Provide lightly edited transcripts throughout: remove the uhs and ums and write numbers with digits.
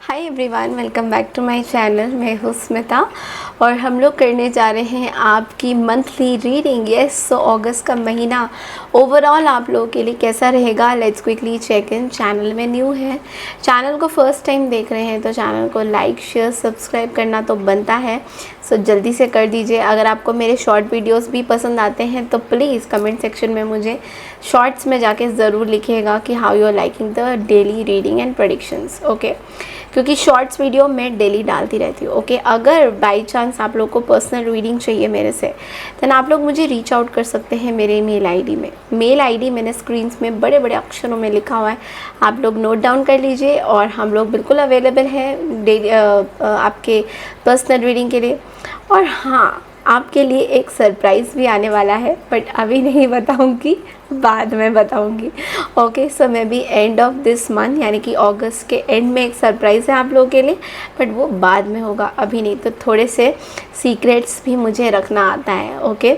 Hi everyone, welcome back to my channel. मैं हूँ स्मिता और हम लोग करने जा रहे हैं आपकी मंथली रीडिंग। यस, सो अगस्त का महीना ओवरऑल आप लोगों के लिए कैसा रहेगा, let's quickly check in. Channel में न्यू है, चैनल को फर्स्ट टाइम देख रहे हैं तो चैनल को लाइक शेयर सब्सक्राइब करना तो बनता है, सो जल्दी से कर दीजिए। अगर आपको मेरे शॉर्ट वीडियोस भी पसंद आते हैं तो प्लीज़ कमेंट सेक्शन में मुझे शॉर्ट्स में जाके ज़रूर लिखिएगा कि how you are liking the daily reading and predictions. Okay, क्योंकि शॉर्ट्स वीडियो मैं डेली डालती रहती हूँ। ओके, अगर बाई चांस आप लोग को पर्सनल रीडिंग चाहिए मेरे से, देन आप लोग मुझे रीच आउट कर सकते हैं मेरे मेल आईडी में। मेल आईडी मैंने स्क्रीन्स में बड़े बड़े अक्षरों में लिखा हुआ है, आप लोग नोट डाउन कर लीजिए। और हम लोग बिल्कुल अवेलेबल हैं डेली आपके पर्सनल रीडिंग के लिए। और हाँ, आपके लिए एक सरप्राइज़ भी आने वाला है, बट अभी नहीं बताऊंगी, बाद में बताऊंगी। ओके, सो मैं भी एंड ऑफ दिस मंथ यानी कि अगस्त के एंड में एक सरप्राइज़ है आप लोगों के लिए, बट वो बाद में होगा, अभी नहीं। तो थोड़े से सीक्रेट्स भी मुझे रखना आता है। ओके,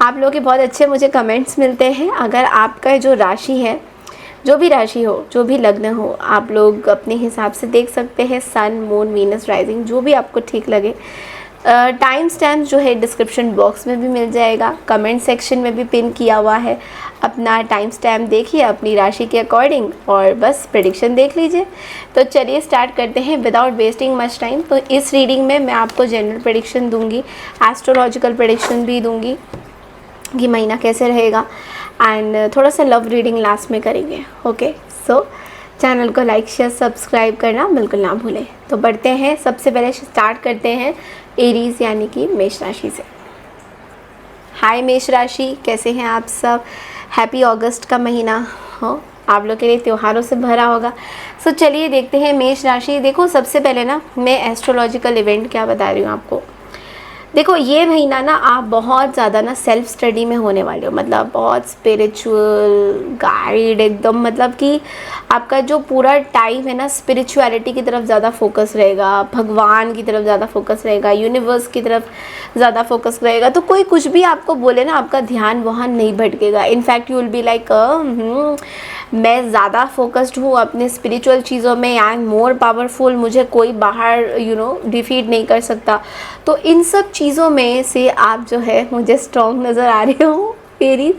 आप लोगों के बहुत अच्छे मुझे कमेंट्स मिलते हैं। अगर आपका जो राशि है, जो भी राशि हो, जो भी लग्न हो, आप लोग अपने हिसाब से देख सकते हैं, सन मून वीनस राइजिंग जो भी आपको ठीक लगे। टाइम स्टैम्प जो है डिस्क्रिप्शन बॉक्स में भी मिल जाएगा, कमेंट सेक्शन में भी पिन किया हुआ है। अपना टाइम स्टैम्प देखिए अपनी राशि के अकॉर्डिंग और बस प्रेडिक्शन देख लीजिए। तो चलिए स्टार्ट करते हैं विदाउट वेस्टिंग मच टाइम। तो इस रीडिंग में मैं आपको जनरल प्रेडिक्शन दूंगी, एस्ट्रोलॉजिकल प्रेडिक्शन भी दूंगी कि महीना कैसे रहेगा, एंड थोड़ा सा लव रीडिंग लास्ट में करेंगे। ओके, सो चैनल को लाइक शेयर सब्सक्राइब करना बिल्कुल ना भूलें। तो बढ़ते हैं, सबसे पहले स्टार्ट करते हैं एरीज यानी कि मेष राशि से। हाय मेष राशि, कैसे हैं आप सब? हैप्पी अगस्त का महीना हो आप लोग के लिए, त्योहारों से भरा होगा। सो चलिए देखते हैं मेष राशि। देखो, सबसे पहले ना मैं एस्ट्रोलॉजिकल इवेंट क्या बता रही हूँ आपको। देखो, ये महीना ना आप बहुत ज़्यादा ना सेल्फ स्टडी में होने वाले हो, मतलब बहुत स्पिरिचुअल गाइड एकदम, मतलब कि आपका जो पूरा टाइम है ना स्पिरिचुअलिटी की तरफ ज़्यादा फोकस रहेगा, भगवान की तरफ ज़्यादा फोकस रहेगा, यूनिवर्स की तरफ ज़्यादा फोकस रहेगा। तो कोई कुछ भी आपको बोले ना, आपका ध्यान वहाँ नहीं भटकेगा। In fact you will be like मैं ज़्यादा फोकस्ड हूँ अपने स्पिरिचुअल चीज़ों में, आई एम मोर पावरफुल, मुझे कोई बाहर डिफीट नहीं कर सकता। तो इन सब चीज़ों में से आप जो है मुझे स्ट्रॉन्ग नज़र आ रहे हो एरीज।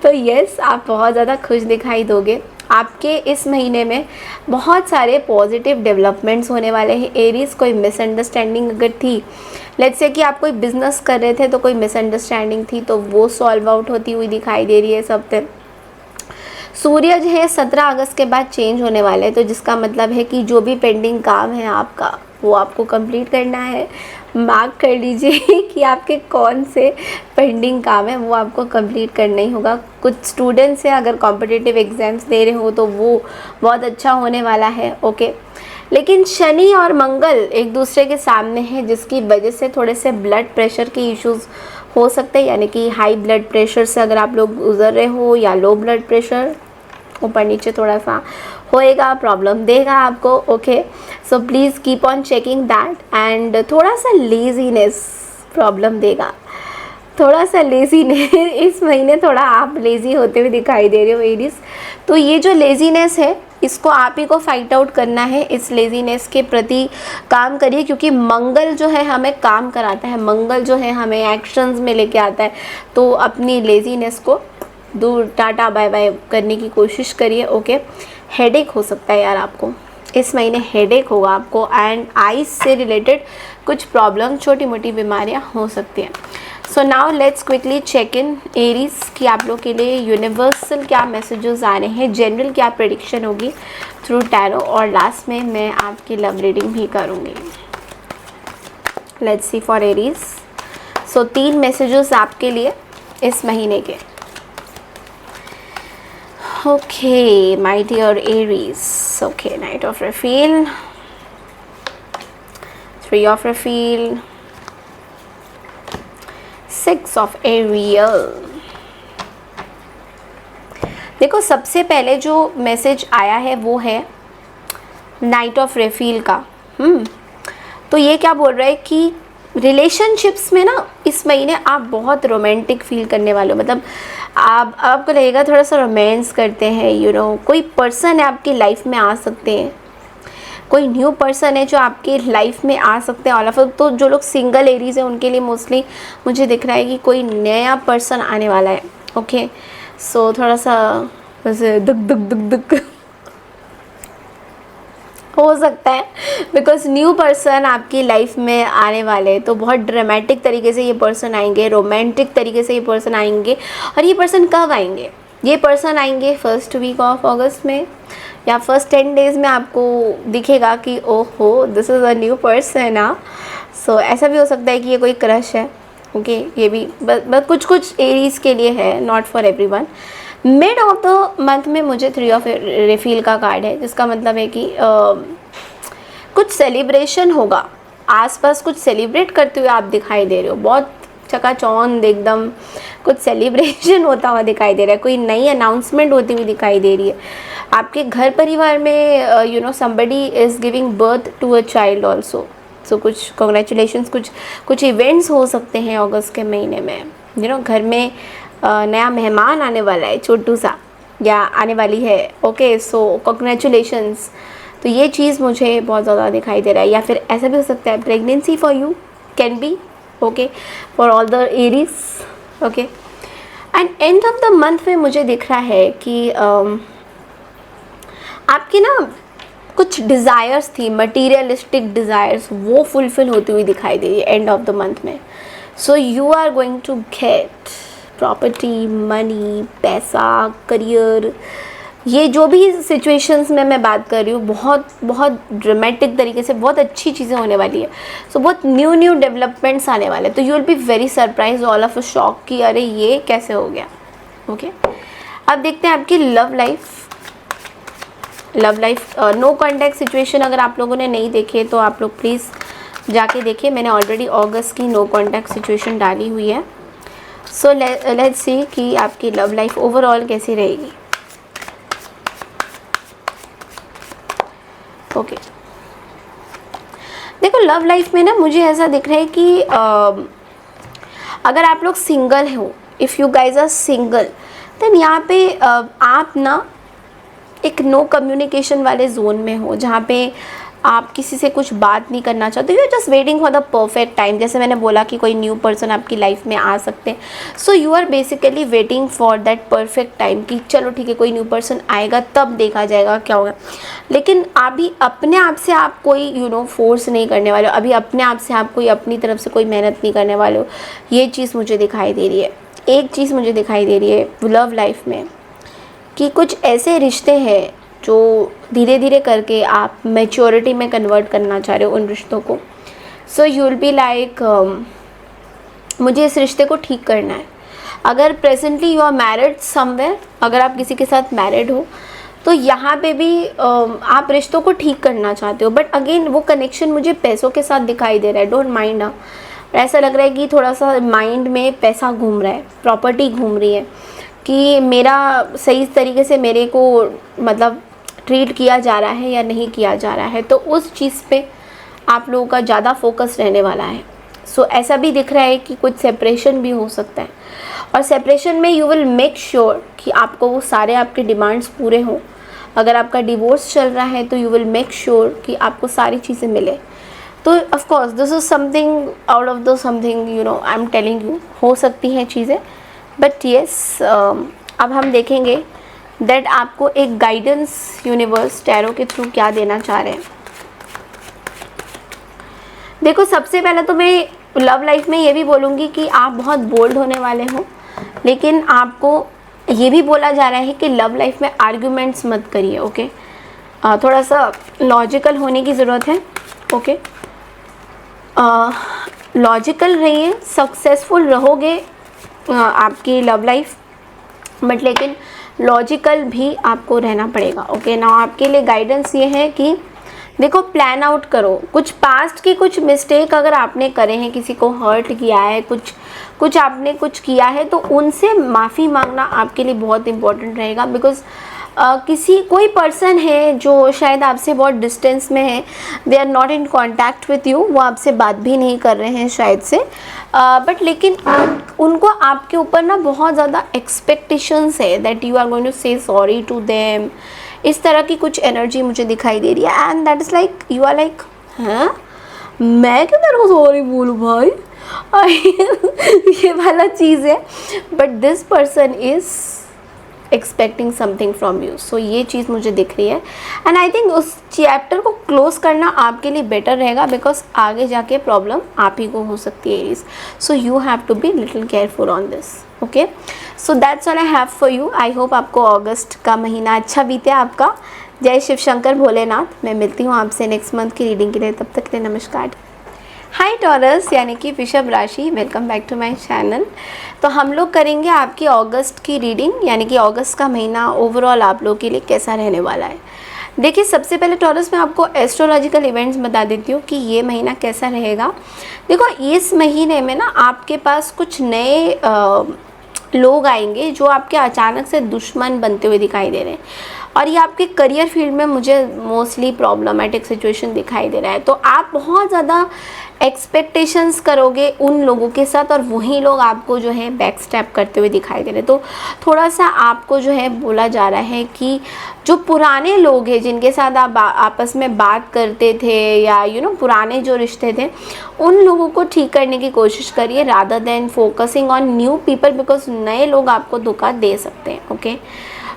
तो यस, आप बहुत ज़्यादा खुश दिखाई दोगे। आपके इस महीने में बहुत सारे पॉजिटिव डेवलपमेंट्स होने वाले हैं एरीज। कोई मिसअंडरस्टैंडिंग अगर थी, लेट्स से कि आप कोई बिजनेस कर रहे थे तो कोई मिसअंडरस्टैंडिंग थी, तो वो सॉल्व आउट होती हुई दिखाई दे रही है सब पे। सूर्य जो है 17 अगस्त के बाद चेंज होने वाले हैं, तो जिसका मतलब है कि जो भी पेंडिंग काम है आपका वो आपको कंप्लीट करना है। मार्क कर लीजिए कि आपके कौन से पेंडिंग काम है वो आपको कंप्लीट करना ही होगा। कुछ स्टूडेंट्स हैं अगर कॉम्पिटिटिव एग्ज़ाम्स दे रहे हो तो वो बहुत अच्छा होने वाला है। ओके, लेकिन शनि और मंगल एक दूसरे के सामने हैं, जिसकी वजह से थोड़े से ब्लड प्रेशर के इश्यूज़ हो सकते हैं, यानी कि हाई ब्लड प्रेशर से अगर आप लोग गुजर रहे हो या लो ब्लड प्रेशर, ऊपर नीचे थोड़ा सा होएगा, प्रॉब्लम देगा आपको। Okay, so please keep on checking that. And थोड़ा सा लेज़ीनेस प्रॉब्लम देगा, थोड़ा सा लेज़ीनेस इस महीने थोड़ा आप लेज़ी होते हुए दिखाई दे रहे हो एरीज। तो ये जो लेज़ीनेस है इसको आप ही को फाइट आउट करना है, इस लेज़ीनेस के प्रति काम करिए, क्योंकि मंगल जो है हमें काम कराता है, मंगल जो है हमें एक्शंस में लेके आता है। तो अपनी लेज़ीनेस को दूर, टाटा बाय बाय करने की कोशिश करिए। ओके, हेडेक हो सकता है यार आपको इस महीने, हेडेक होगा आपको, एंड आईज से रिलेटेड कुछ प्रॉब्लम, छोटी मोटी बीमारियां हो सकती हैं। So now let's quickly check in Aries कि आप लोग के लिए यूनिवर्सल क्या मैसेजेस आ रहे हैं, जनरल क्या प्रेडिक्शन होगी थ्रू टैरो, और लास्ट में मैं आपकी लव रीडिंग भी करूँगी। Let's see for Aries. So 3 messages आपके लिए इस महीने के। Okay, my dear Aries. Okay, Knight of Raphael, 3 of Raphael, 6 of Ariel. देखो, सबसे पहले जो मैसेज आया है वो है नाइट ऑफ रेफील का। तो ये क्या बोल रहा है कि रिलेशनशिप्स में ना इस महीने आप बहुत रोमांटिक फील करने वाले हो, मतलब आपको लगेगा थोड़ा सा रोमांस करते हैं, कोई पर्सन है आपकी लाइफ में आ सकते हैं, कोई न्यू पर्सन है जो आपके लाइफ में आ सकते हैं ऑल ऑफ। तो जो लोग सिंगल एरीज हैं उनके लिए मोस्टली मुझे दिख रहा है कि कोई नया पर्सन आने वाला है। ओके, सो थोड़ा सा वैसे दुक दुक दुक दुक हो सकता है, बिकॉज न्यू पर्सन आपकी लाइफ में आने वाले, तो बहुत ड्रामेटिक तरीके से ये पर्सन आएंगे, रोमांटिक तरीके से ये पर्सन आएंगे। और ये पर्सन कब आएंगे? ये पर्सन आएंगे फर्स्ट वीक ऑफ अगस्त में या फर्स्ट 10 डेज़ में आपको दिखेगा कि ओहो this is a new person ना। सो ऐसा भी हो सकता है कि ये कोई क्रश है। ओके, ये भी बस कुछ कुछ एरीज के लिए है, not for everyone. Mid of the month में मुझे 3 ऑफ रिफिल का कार्ड है, जिसका मतलब है कि कुछ सेलिब्रेशन होगा, आसपास कुछ सेलिब्रेट करते हुए आप दिखाई दे रहे हो, बहुत चकाचौंध एकदम कुछ सेलिब्रेशन होता हुआ दिखाई दे रहा है, कोई नई अनाउंसमेंट होती हुई दिखाई दे रही है आपके घर परिवार में। You know somebody is giving birth to a child also. So कुछ कॉन्ग्रेचुलेशंस, कुछ इवेंट्स हो सकते हैं अगस्त के महीने में। यू नो घर में नया मेहमान आने वाला है, छोटू सा, या आने वाली है। ओके, सो कॉन्ग्रेचुलेशंस। तो ये चीज़ मुझे बहुत ज़्यादा दिखाई दे रहा है। या फिर ऐसा भी हो सकता है pregnancy for you can be, okay, for all the Aries. Okay, and and of the month में मुझे दिख रहा है कि आपकी ना कुछ डिज़ायर्स थी, मटीरियलिस्टिक डिज़ायर्स, वो फुलफ़िल होती हुई दिखाई दे रही है एंड ऑफ द मंथ में। So you are going to get property, money, पैसा, करियर, ये जो भी सिचुएशंस में मैं बात कर रही हूँ, बहुत बहुत ड्रामेटिक तरीके से बहुत अच्छी चीज़ें होने वाली है। सो बहुत न्यू डेवलपमेंट्स आने वाले हैं। तो you will be very surprise, all of a shock कि अरे ये कैसे हो गया। ओके, अब देखते हैं आपकी love life. No contact situation अगर आप लोगों ने नहीं देखे तो आप लोग प्लीज़ जाके देखिए। मैंने ऑलरेडी अगस्त की नो कॉन्टैक्ट सिचुएशन डाली हुई है। सो लेट्स सी कि आपकी लव लाइफ ओवरऑल कैसी रहेगी। ओके, देखो लव लाइफ में ना मुझे ऐसा दिख रहा है कि अगर आप लोग सिंगल हो, if you guys are single, then यहाँ पे आप ना एक नो कम्युनिकेशन वाले जोन में हो, जहाँ पे आप किसी से कुछ बात नहीं करना चाहते, you are just waiting for the perfect time. जैसे मैंने बोला कि कोई न्यू पर्सन आपकी लाइफ में आ सकते हैं, so you are basically waiting for that perfect time कि चलो ठीक है कोई न्यू पर्सन आएगा तब देखा जाएगा क्या होगा। लेकिन अभी अपने आप से आप कोई फोर्स नहीं करने वाले हो, अभी अपने आप से आप कोई अपनी तरफ से कोई मेहनत नहीं करने वाले हो। ये चीज़ मुझे दिखाई दे रही है। एक चीज़ मुझे दिखाई दे रही है लव लाइफ में कि कुछ ऐसे रिश्ते हैं जो धीरे धीरे करके आप मैच्योरिटी में कन्वर्ट करना चाह रहे हो उन रिश्तों को। So you will be like मुझे इस रिश्ते को ठीक करना है। अगर presently you are married somewhere, अगर आप किसी के साथ मैरिड हो तो यहाँ पे भी आप रिश्तों को ठीक करना चाहते हो, बट अगेन वो कनेक्शन मुझे पैसों के साथ दिखाई दे रहा है। डोंट माइंड, ऐसा लग रहा है कि थोड़ा सा माइंड में पैसा घूम रहा है, प्रॉपर्टी घूम रही है कि मेरा सही तरीके से मेरे को मतलब ट्रीट किया जा रहा है या नहीं किया जा रहा है। तो उस चीज़ पे आप लोगों का ज़्यादा फोकस रहने वाला है। सो ऐसा भी दिख रहा है कि कुछ सेपरेशन भी हो सकता है, और सेपरेशन में यू विल मेक श्योर कि आपको वो सारे आपके डिमांड्स पूरे हों। अगर आपका डिवोर्स चल रहा है तो यू विल मेक श्योर कि आपको सारी चीज़ें मिले। तो of course this is something out of the something I am telling you, हो सकती हैं चीज़ें, बट येस अब हम देखेंगे दैट आपको एक गाइडेंस यूनिवर्स टैरो के थ्रू क्या देना चाह रहे हैं। देखो सबसे पहले तो मैं लव लाइफ में ये भी बोलूँगी कि आप बहुत बोल्ड होने वाले हो, लेकिन आपको ये भी बोला जा रहा है कि लव लाइफ में आर्ग्यूमेंट्स मत करिए। ओके, थोड़ा सा लॉजिकल होने की ज़रूरत है। ओके, लॉजिकल रहिए, सक्सेसफुल रहोगे आपकी लव लाइफ, बट लेकिन लॉजिकल भी आपको रहना पड़ेगा। ओके, ना आपके लिए गाइडेंस ये है कि देखो प्लान आउट करो। कुछ पास्ट की कुछ मिस्टेक अगर आपने करे हैं, किसी को हर्ट किया है, कुछ आपने कुछ किया है, तो उनसे माफ़ी मांगना आपके लिए बहुत इम्पोर्टेंट रहेगा। बिकॉज कोई पर्सन है जो शायद आपसे बहुत डिस्टेंस में है, they are not in contact with you, वो आपसे बात भी नहीं कर रहे हैं शायद से, बट लेकिन उनको आपके ऊपर ना बहुत ज़्यादा एक्सपेक्टेशंस है that you are going to say sorry to them इस तरह की कुछ एनर्जी मुझे दिखाई दे रही है। And that is like you are like, हाँ मैं क्यों तेरे को सॉरी बोलूँ भाई ये वाला चीज़ है। But this person is expecting something from you. So ये चीज़ मुझे दिख रही है। एंड आई थिंक उस चैप्टर को क्लोज करना आपके लिए बेटर रहेगा, बिकॉज आगे जाके प्रॉब्लम आप ही को हो सकती है Aries. So you have to be little careful on this. Okay, so that's all I have for you. I hope आपको अगस्त का महीना अच्छा बीते आपका। जय शिव शंकर भोलेनाथ। मैं मिलती हूँ आपसे नेक्स्ट मंथ की रीडिंग के लिए, तब तक के लिए नमस्कार। हाय टॉरस यानी कि वृषभ राशि, welcome back to my channel. तो हम लोग करेंगे आपकी अगस्त की रीडिंग, यानी कि अगस्त का महीना ओवरऑल आप लोगों के लिए कैसा रहने वाला है। देखिए, सबसे पहले टॉरस मैं आपको एस्ट्रोलॉजिकल इवेंट्स बता देती हूँ कि ये महीना कैसा रहेगा। देखो, इस महीने में ना आपके पास कुछ नए लोग आएंगे जो आपके अचानक से दुश्मन बनते हुए दिखाई दे रहे हैं, और ये आपके करियर फील्ड में मुझे मोस्टली प्रॉब्लमेटिक सिचुएशन दिखाई दे रहा है। तो आप बहुत ज़्यादा एक्सपेक्टेशंस करोगे उन लोगों के साथ, और वही लोग आपको जो है बैक स्टेप करते हुए दिखाई दे रहे हैं। तो थोड़ा सा आपको जो है बोला जा रहा है कि जो पुराने लोग हैं जिनके साथ आप आपस में बात करते थे, या पुराने जो रिश्ते थे, उन लोगों को ठीक करने की कोशिश करिए rather than focusing on new people, because नए लोग आपको धोखा दे सकते हैं। ओके,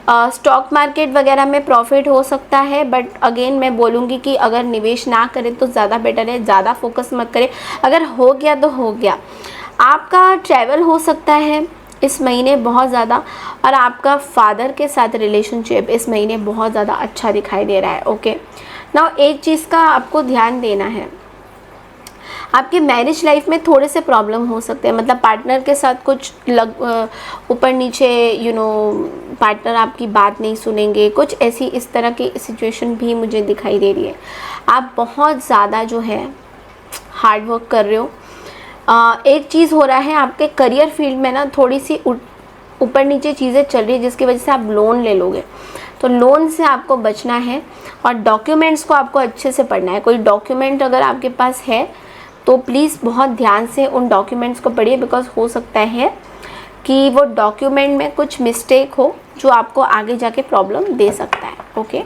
स्टॉक मार्केट वगैरह में प्रॉफिट हो सकता है, बट अगेन मैं बोलूँगी कि अगर निवेश ना करें तो ज़्यादा बेटर है, ज़्यादा फोकस मत करें। अगर हो गया तो हो गया। आपका ट्रैवल हो सकता है इस महीने बहुत ज़्यादा, और आपका फादर के साथ रिलेशनशिप इस महीने बहुत ज़्यादा अच्छा दिखाई दे रहा है। ओके, नाउ एक चीज़ का आपको ध्यान देना है, आपके मैरिज लाइफ में थोड़े से प्रॉब्लम हो सकते हैं, मतलब पार्टनर के साथ कुछ ऊपर नीचे पार्टनर आपकी बात नहीं सुनेंगे, कुछ ऐसी इस तरह की सिचुएशन भी मुझे दिखाई दे रही है। आप बहुत ज़्यादा जो है हार्ड वर्क कर रहे हो। एक चीज़ हो रहा है आपके करियर फील्ड में ना, थोड़ी सी ऊपर नीचे चीज़ें चल रही है, जिसकी वजह से आप लोन ले लोगे। तो लोन से आपको बचना है, और डॉक्यूमेंट्स को आपको अच्छे से पढ़ना है। कोई डॉक्यूमेंट अगर आपके पास है तो प्लीज़ बहुत ध्यान से उन डॉक्यूमेंट्स को पढ़िए, बिकॉज हो सकता है कि वो डॉक्यूमेंट में कुछ मिस्टेक हो जो आपको आगे जाके प्रॉब्लम दे सकता है। ओके,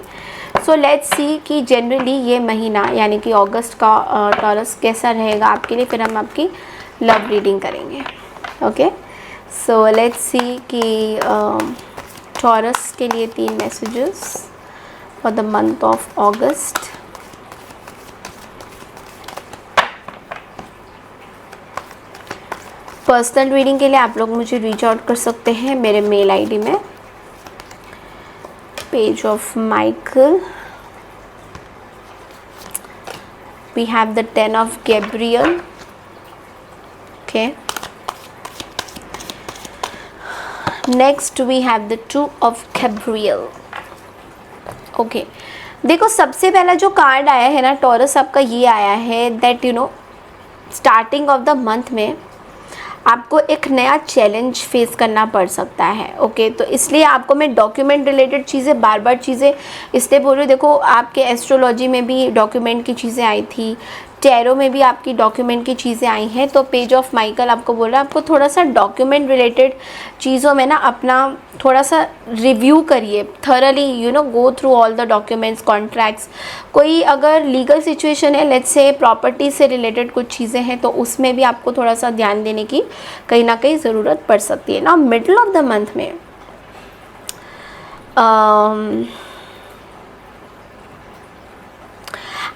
सो लेट्स सी कि जनरली ये महीना यानी कि अगस्त का टॉरस कैसा रहेगा आपके लिए, फिर हम आपकी लव रीडिंग करेंगे। ओके, सो लेट्स सी कि टॉरस के लिए 3 messages for the month of August. Personal reading के लिए आप लोग मुझे रीच आउट कर सकते हैं मेरे मेल आईडी में। Page of Michael, we have the 10 of Gabriel. Okay, next we have the 2 of Gabriel. Okay, देखो सबसे पहला जो कार्ड आया है ना टॉरस आपका, ये आया है that starting of the month में आपको एक नया चैलेंज फेस करना पड़ सकता है। ओके, तो इसलिए आपको मैं डॉक्यूमेंट रिलेटेड चीज़ें बार चीज़ें इसलिए बोल रही हूँ। देखो, आपके एस्ट्रोलॉजी में भी डॉक्यूमेंट की चीज़ें आई थी, टैरो में भी आपकी डॉक्यूमेंट की चीज़ें आई हैं। तो पेज ऑफ माइकल आपको बोल रहा है आपको थोड़ा सा डॉक्यूमेंट रिलेटेड चीज़ों में ना अपना थोड़ा सा रिव्यू करिए thoroughly, go through all the documents, contracts. कोई अगर लीगल सिचुएशन है, लेट्स से प्रॉपर्टी से रिलेटेड कुछ चीज़ें हैं, तो उसमें भी आपको थोड़ा सा ध्यान देने की कहीं ना कहीं ज़रूरत पड़ सकती है ना। मिडल ऑफ द मंथ में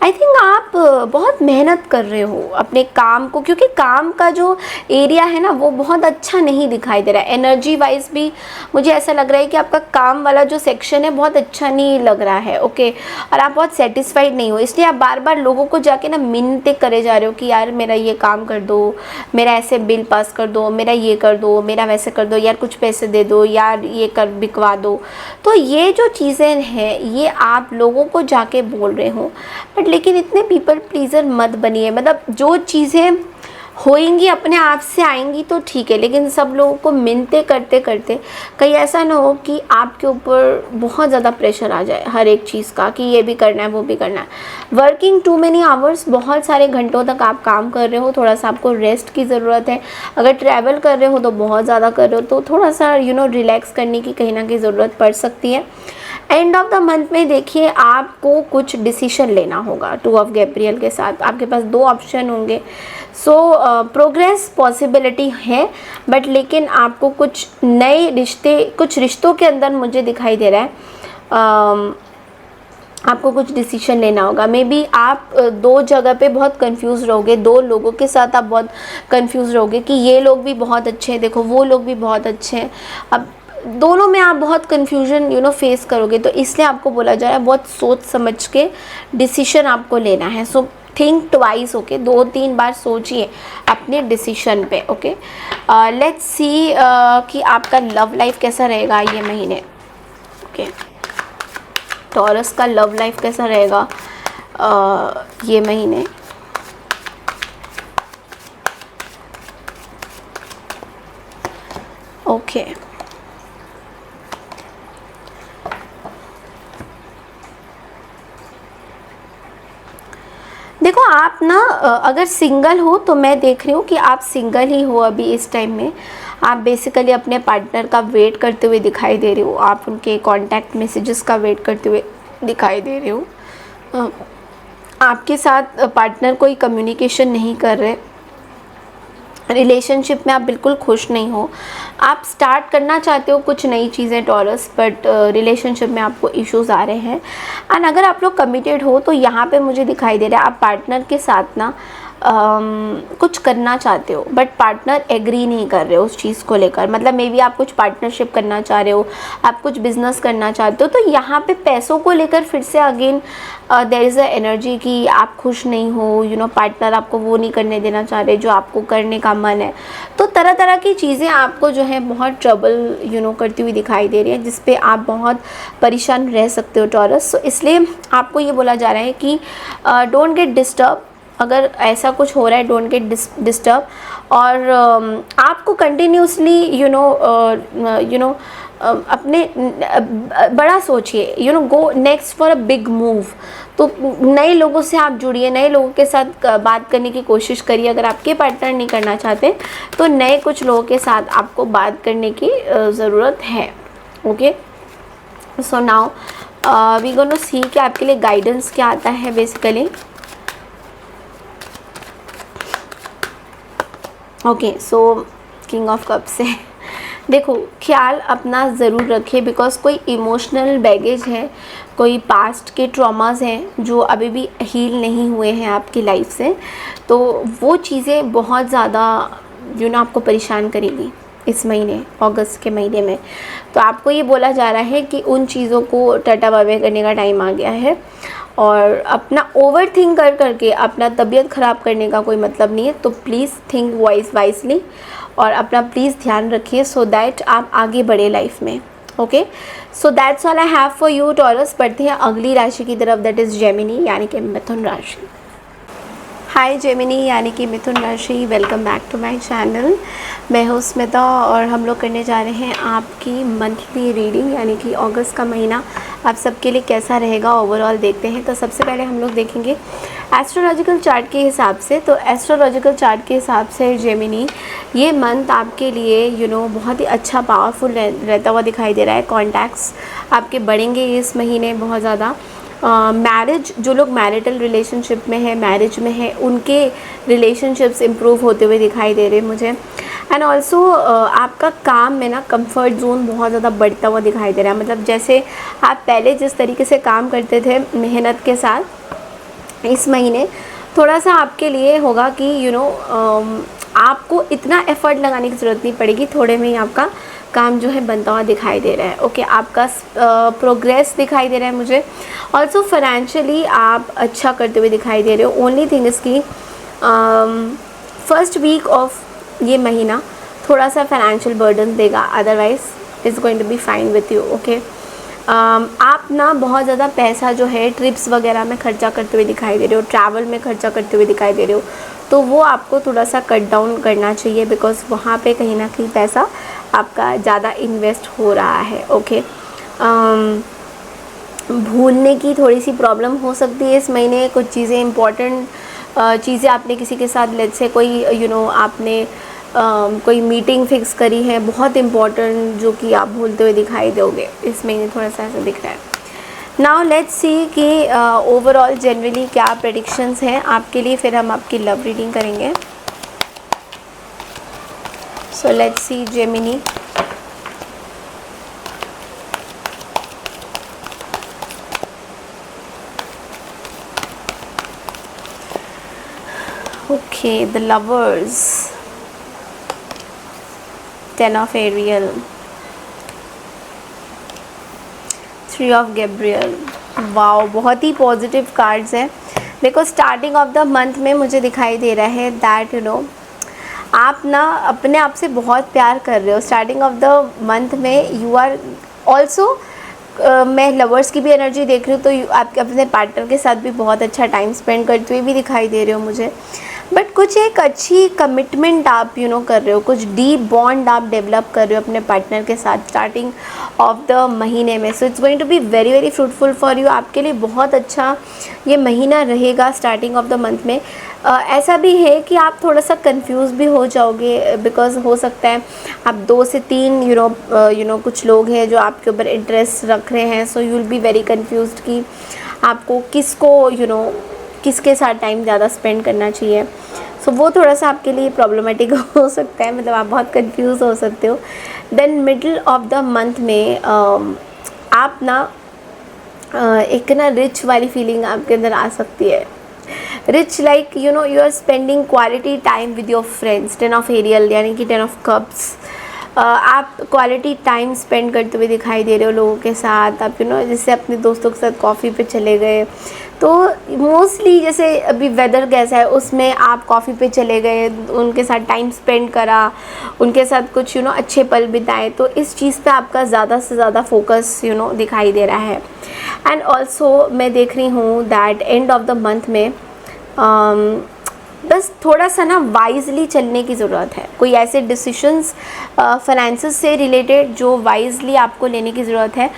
आई थिंक आप बहुत मेहनत कर रहे हो अपने काम को, क्योंकि काम का जो एरिया है ना वो बहुत अच्छा नहीं दिखाई दे रहा है। एनर्जी वाइज भी मुझे ऐसा लग रहा है कि आपका काम वाला जो सेक्शन है बहुत अच्छा नहीं लग रहा है। ओके, और आप बहुत सेटिस्फाइड नहीं हो, इसलिए आप बार बार लोगों को जाके ना मिन्नतें करे जा रहे हो कि यार मेरा ये काम कर दो, मेरा ऐसे बिल पास कर दो, मेरा ये कर दो, मेरा वैसे कर दो, यार कुछ पैसे दे दो, यार ये कर बिकवा दो। तो ये जो चीज़ें हैं ये आप लोगों को जाके बोल रहे हो, बट लेकिन इतने पीपल प्लीज़र मत बनिए। मतलब जो चीज़ें होएंगी अपने आप से आएंगी तो ठीक है, लेकिन सब लोगों को मिन्नतें करते करते कहीं ऐसा ना हो कि आपके ऊपर बहुत ज़्यादा प्रेशर आ जाए हर एक चीज़ का कि ये भी करना है वो भी करना है। वर्किंग टू मेनी आवर्स, बहुत सारे घंटों तक आप काम कर रहे हो, थोड़ा सा आपको रेस्ट की ज़रूरत है। अगर ट्रैवल कर रहे हो तो बहुत ज़्यादा कर रहे हो, तो थोड़ा सा रिलैक्स करने की कहीं ना कहीं ज़रूरत पड़ सकती है। एंड ऑफ द मंथ में देखिए आपको कुछ डिसीजन लेना होगा। 2 ऑफ गैब्रियल के साथ आपके पास 2 ऑप्शन होंगे। सो प्रोग्रेस पॉसिबिलिटी है, बट लेकिन आपको कुछ नए रिश्ते, कुछ रिश्तों के अंदर मुझे दिखाई दे रहा है आपको कुछ डिसीजन लेना होगा। मे बी आप 2 जगह पे बहुत कंफ्यूज रहोगे, 2 लोगों के साथ आप बहुत कंफ्यूज रहोगे कि ये लोग भी बहुत अच्छे हैं, देखो वो लोग भी बहुत अच्छे हैं। अब दोनों में आप बहुत कन्फ्यूजन फेस करोगे, तो इसलिए आपको बोला जा रहा है बहुत सोच समझ के डिसीजन आपको लेना है। सो थिंक ट्वाइस, ओके, 2-3 बार सोचिए अपने डिसीजन पे। ओके, लेट्स सी कि आपका लव लाइफ कैसा रहेगा ये महीने। ओके, टॉरस का लव लाइफ कैसा रहेगा ये महीने। ओके, देखो आप ना अगर सिंगल हो तो मैं देख रही हूँ कि आप सिंगल ही हो अभी इस टाइम में। आप बेसिकली अपने पार्टनर का वेट करते हुए दिखाई दे रहे हो, आप उनके कांटेक्ट मैसेजेस का वेट करते हुए दिखाई दे रहे हो। आपके साथ पार्टनर कोई कम्युनिकेशन नहीं कर रहे, रिलेशनशिप में आप बिल्कुल खुश नहीं हो। आप स्टार्ट करना चाहते हो कुछ नई चीज़ें टॉरस, बट रिलेशनशिप में आपको इश्यूज आ रहे हैं। एंड अगर आप लोग कमिटेड हो तो यहाँ पे मुझे दिखाई दे रहा है आप पार्टनर के साथ ना कुछ करना चाहते हो, बट पार्टनर एग्री नहीं कर रहे हो उस चीज़ को लेकर। मतलब मे बी आप कुछ पार्टनरशिप करना चाह रहे हो, आप कुछ बिजनेस करना चाहते हो, तो यहाँ पे पैसों को लेकर फिर से again there is a energy कि आप खुश नहीं हो। पार्टनर आपको वो नहीं करने देना चाह रहे जो आपको करने का मन है। तो तरह तरह की चीज़ें आपको जो है बहुत ट्रबल करती हुई दिखाई दे रही है, जिसपे आप बहुत परेशान रह सकते हो टॉरस। तो इसलिए आपको ये बोला जा रहा है कि डोंट गेट डिस्टर्ब। अगर ऐसा कुछ हो रहा है डोंट गेट डिस्टर्ब, और आपको कंटिन्यूसली अपने बड़ा सोचिए, go next for a big move. तो नए लोगों से आप जुड़िए, नए लोगों के साथ बात करने की कोशिश करिए। अगर आपके पार्टनर नहीं करना चाहते तो नए कुछ लोगों के साथ आपको बात करने की ज़रूरत है। Okay, so now we gonna see कि आपके लिए गाइडेंस क्या आता है basically. Okay, so king of cup से देखो ख्याल अपना ज़रूर रखिए, बिकॉज कोई इमोशनल बैगेज है, कोई पास्ट के ट्रॉमास हैं जो अभी भी हील नहीं हुए हैं आपकी लाइफ से। तो वो चीज़ें बहुत ज़्यादा आपको परेशान करेगी इस महीने, अगस्त के महीने में। तो आपको ये बोला जा रहा है कि उन चीज़ों को टाटा बाय बाय करने का टाइम आ गया है, और अपना ओवर थिंक करके अपना तबीयत ख़राब करने का कोई मतलब नहीं है। तो प्लीज़ थिंक वाइजली और अपना प्लीज़ ध्यान रखिए, सो दैट आप आगे बढ़े लाइफ में। Okay, so that's all I have for you taurus. बढ़ते हैं अगली राशि की तरफ, दैट इज़ जेमिनी यानी कि मिथुन राशि। हाय जेमिनी यानी कि मिथुन राशि, welcome back to my channel. मैं हूँ स्मिता और हम लोग करने जा रहे हैं आपकी मंथली रीडिंग, यानी कि अगस्त का महीना आप सबके लिए कैसा रहेगा ओवरऑल देखते हैं। तो सबसे पहले हम लोग देखेंगे एस्ट्रोलॉजिकल चार्ट के हिसाब से। तो एस्ट्रोलॉजिकल चार्ट के हिसाब से जेमिनी ये मंथ आपके लिए बहुत ही अच्छा पावरफुल रहता हुआ दिखाई दे रहा है। कॉन्टैक्ट्स आपके बढ़ेंगे इस महीने बहुत ज़्यादा। मैरिज, जो लोग मैरिटल रिलेशनशिप में है, मैरिज में है, उनके रिलेशनशिप्स इम्प्रूव होते हुए दिखाई दे रहे हैं मुझे। एंड ऑल्सो आपका काम में ना कंफर्ट जोन बहुत ज़्यादा बढ़ता हुआ दिखाई दे रहा है। मतलब जैसे आप पहले जिस तरीके से काम करते थे मेहनत के साथ, इस महीने थोड़ा सा आपके लिए होगा कि आपको इतना एफर्ट लगाने की ज़रूरत नहीं पड़ेगी, थोड़े में ही आपका काम जो है बनता हुआ दिखाई दे रहा है। ओके, आपका प्रोग्रेस दिखाई दे रहा है मुझे। ऑल्सो फाइनेंशियली आप अच्छा करते हुए दिखाई दे रहे हो। ओनली थिंग इसकी फर्स्ट वीक ऑफ ये महीना थोड़ा सा फाइनेंशियल बर्डन देगा, otherwise is going to be fine with you. Okay, आप ना बहुत ज़्यादा पैसा जो है ट्रिप्स वगैरह में खर्चा करते हुए दिखाई दे रहे हो, ट्रैवल में खर्चा करते हुए दिखाई दे रहे हो। तो वो आपको थोड़ा सा कट डाउन करना चाहिए, बिकॉज़ वहाँ पे कहीं ना कहीं पैसा आपका ज़्यादा इन्वेस्ट हो रहा है। ओके, भूलने की थोड़ी सी प्रॉब्लम हो सकती है इस महीने। कुछ चीज़ें इंपॉर्टेंट चीज़ें आपने किसी के साथ लेट से कोई आपने कोई मीटिंग फिक्स करी है बहुत इम्पॉर्टेंट, जो कि आप भूलते हुए दिखाई दोगे इस महीने, थोड़ा सा ऐसा दिख रहा है। नाउ लेट्स सी कि ओवरऑल जनरली क्या प्रेडिक्शंस हैं आपके लिए, फिर हम आपकी लव रीडिंग करेंगे। So let's see Gemini. Okay, the lovers, 10 of Ariel, 3 of Gabriel. Wow, बहुत ही पॉजिटिव कार्ड्स हैं। देखो स्टार्टिंग ऑफ द मंथ में मुझे दिखाई दे रहा है दैट यू नो आप ना अपने आप से बहुत प्यार कर रहे हो। स्टार्टिंग ऑफ द मंथ में यू आर ऑल्सो, मैं लवर्स की भी एनर्जी देख रही हूँ, तो आप अपने पार्टनर के साथ भी बहुत अच्छा टाइम स्पेंड करते हुए भी दिखाई दे रहे हो मुझे। बट कुछ एक अच्छी कमिटमेंट आप कर रहे हो, कुछ डीप बॉन्ड आप डेवलप कर रहे हो अपने पार्टनर के साथ स्टार्टिंग ऑफ द महीने में। So it's going to be very very fruitful for you. आपके लिए बहुत अच्छा ये महीना रहेगा स्टार्टिंग ऑफ द मंथ में। ऐसा भी है कि आप थोड़ा सा कंफ्यूज भी हो जाओगे, बिकॉज हो सकता है आप 2 से 3 कुछ लोग हैं जो आपके ऊपर इंटरेस्ट रख रहे हैं। So you will be very confused कि आपको किसको किसके साथ टाइम ज़्यादा स्पेंड करना चाहिए। सो वो थोड़ा सा आपके लिए प्रॉब्लमेटिक हो सकता है, मतलब आप बहुत कंफ्यूज हो सकते हो। Then middle of the month में आप ना एक ना रिच वाली फीलिंग आपके अंदर आ सकती है। Rich like you are spending quality time with your friends, 10 of Ariel यानी कि 10 ऑफ कप्स। आप क्वालिटी टाइम स्पेंड करते हुए दिखाई दे रहे हो लोगों के साथ। आप जैसे अपने दोस्तों के साथ कॉफ़ी पे चले गए, तो मोस्टली जैसे अभी वेदर कैसा है उसमें आप कॉफ़ी पे चले गए, उनके साथ टाइम स्पेंड करा, उनके साथ कुछ अच्छे पल बिताए। तो इस चीज़ पे आपका ज़्यादा से ज़्यादा फोकस दिखाई दे रहा है। एंड ऑल्सो मैं देख रही हूँ that and of the month में बस थोड़ा सा ना वाइजली चलने की ज़रूरत है। कोई ऐसे डिसीशंस फाइनेंसेस से रिलेटेड जो वाइजली आपको लेने की ज़रूरत है।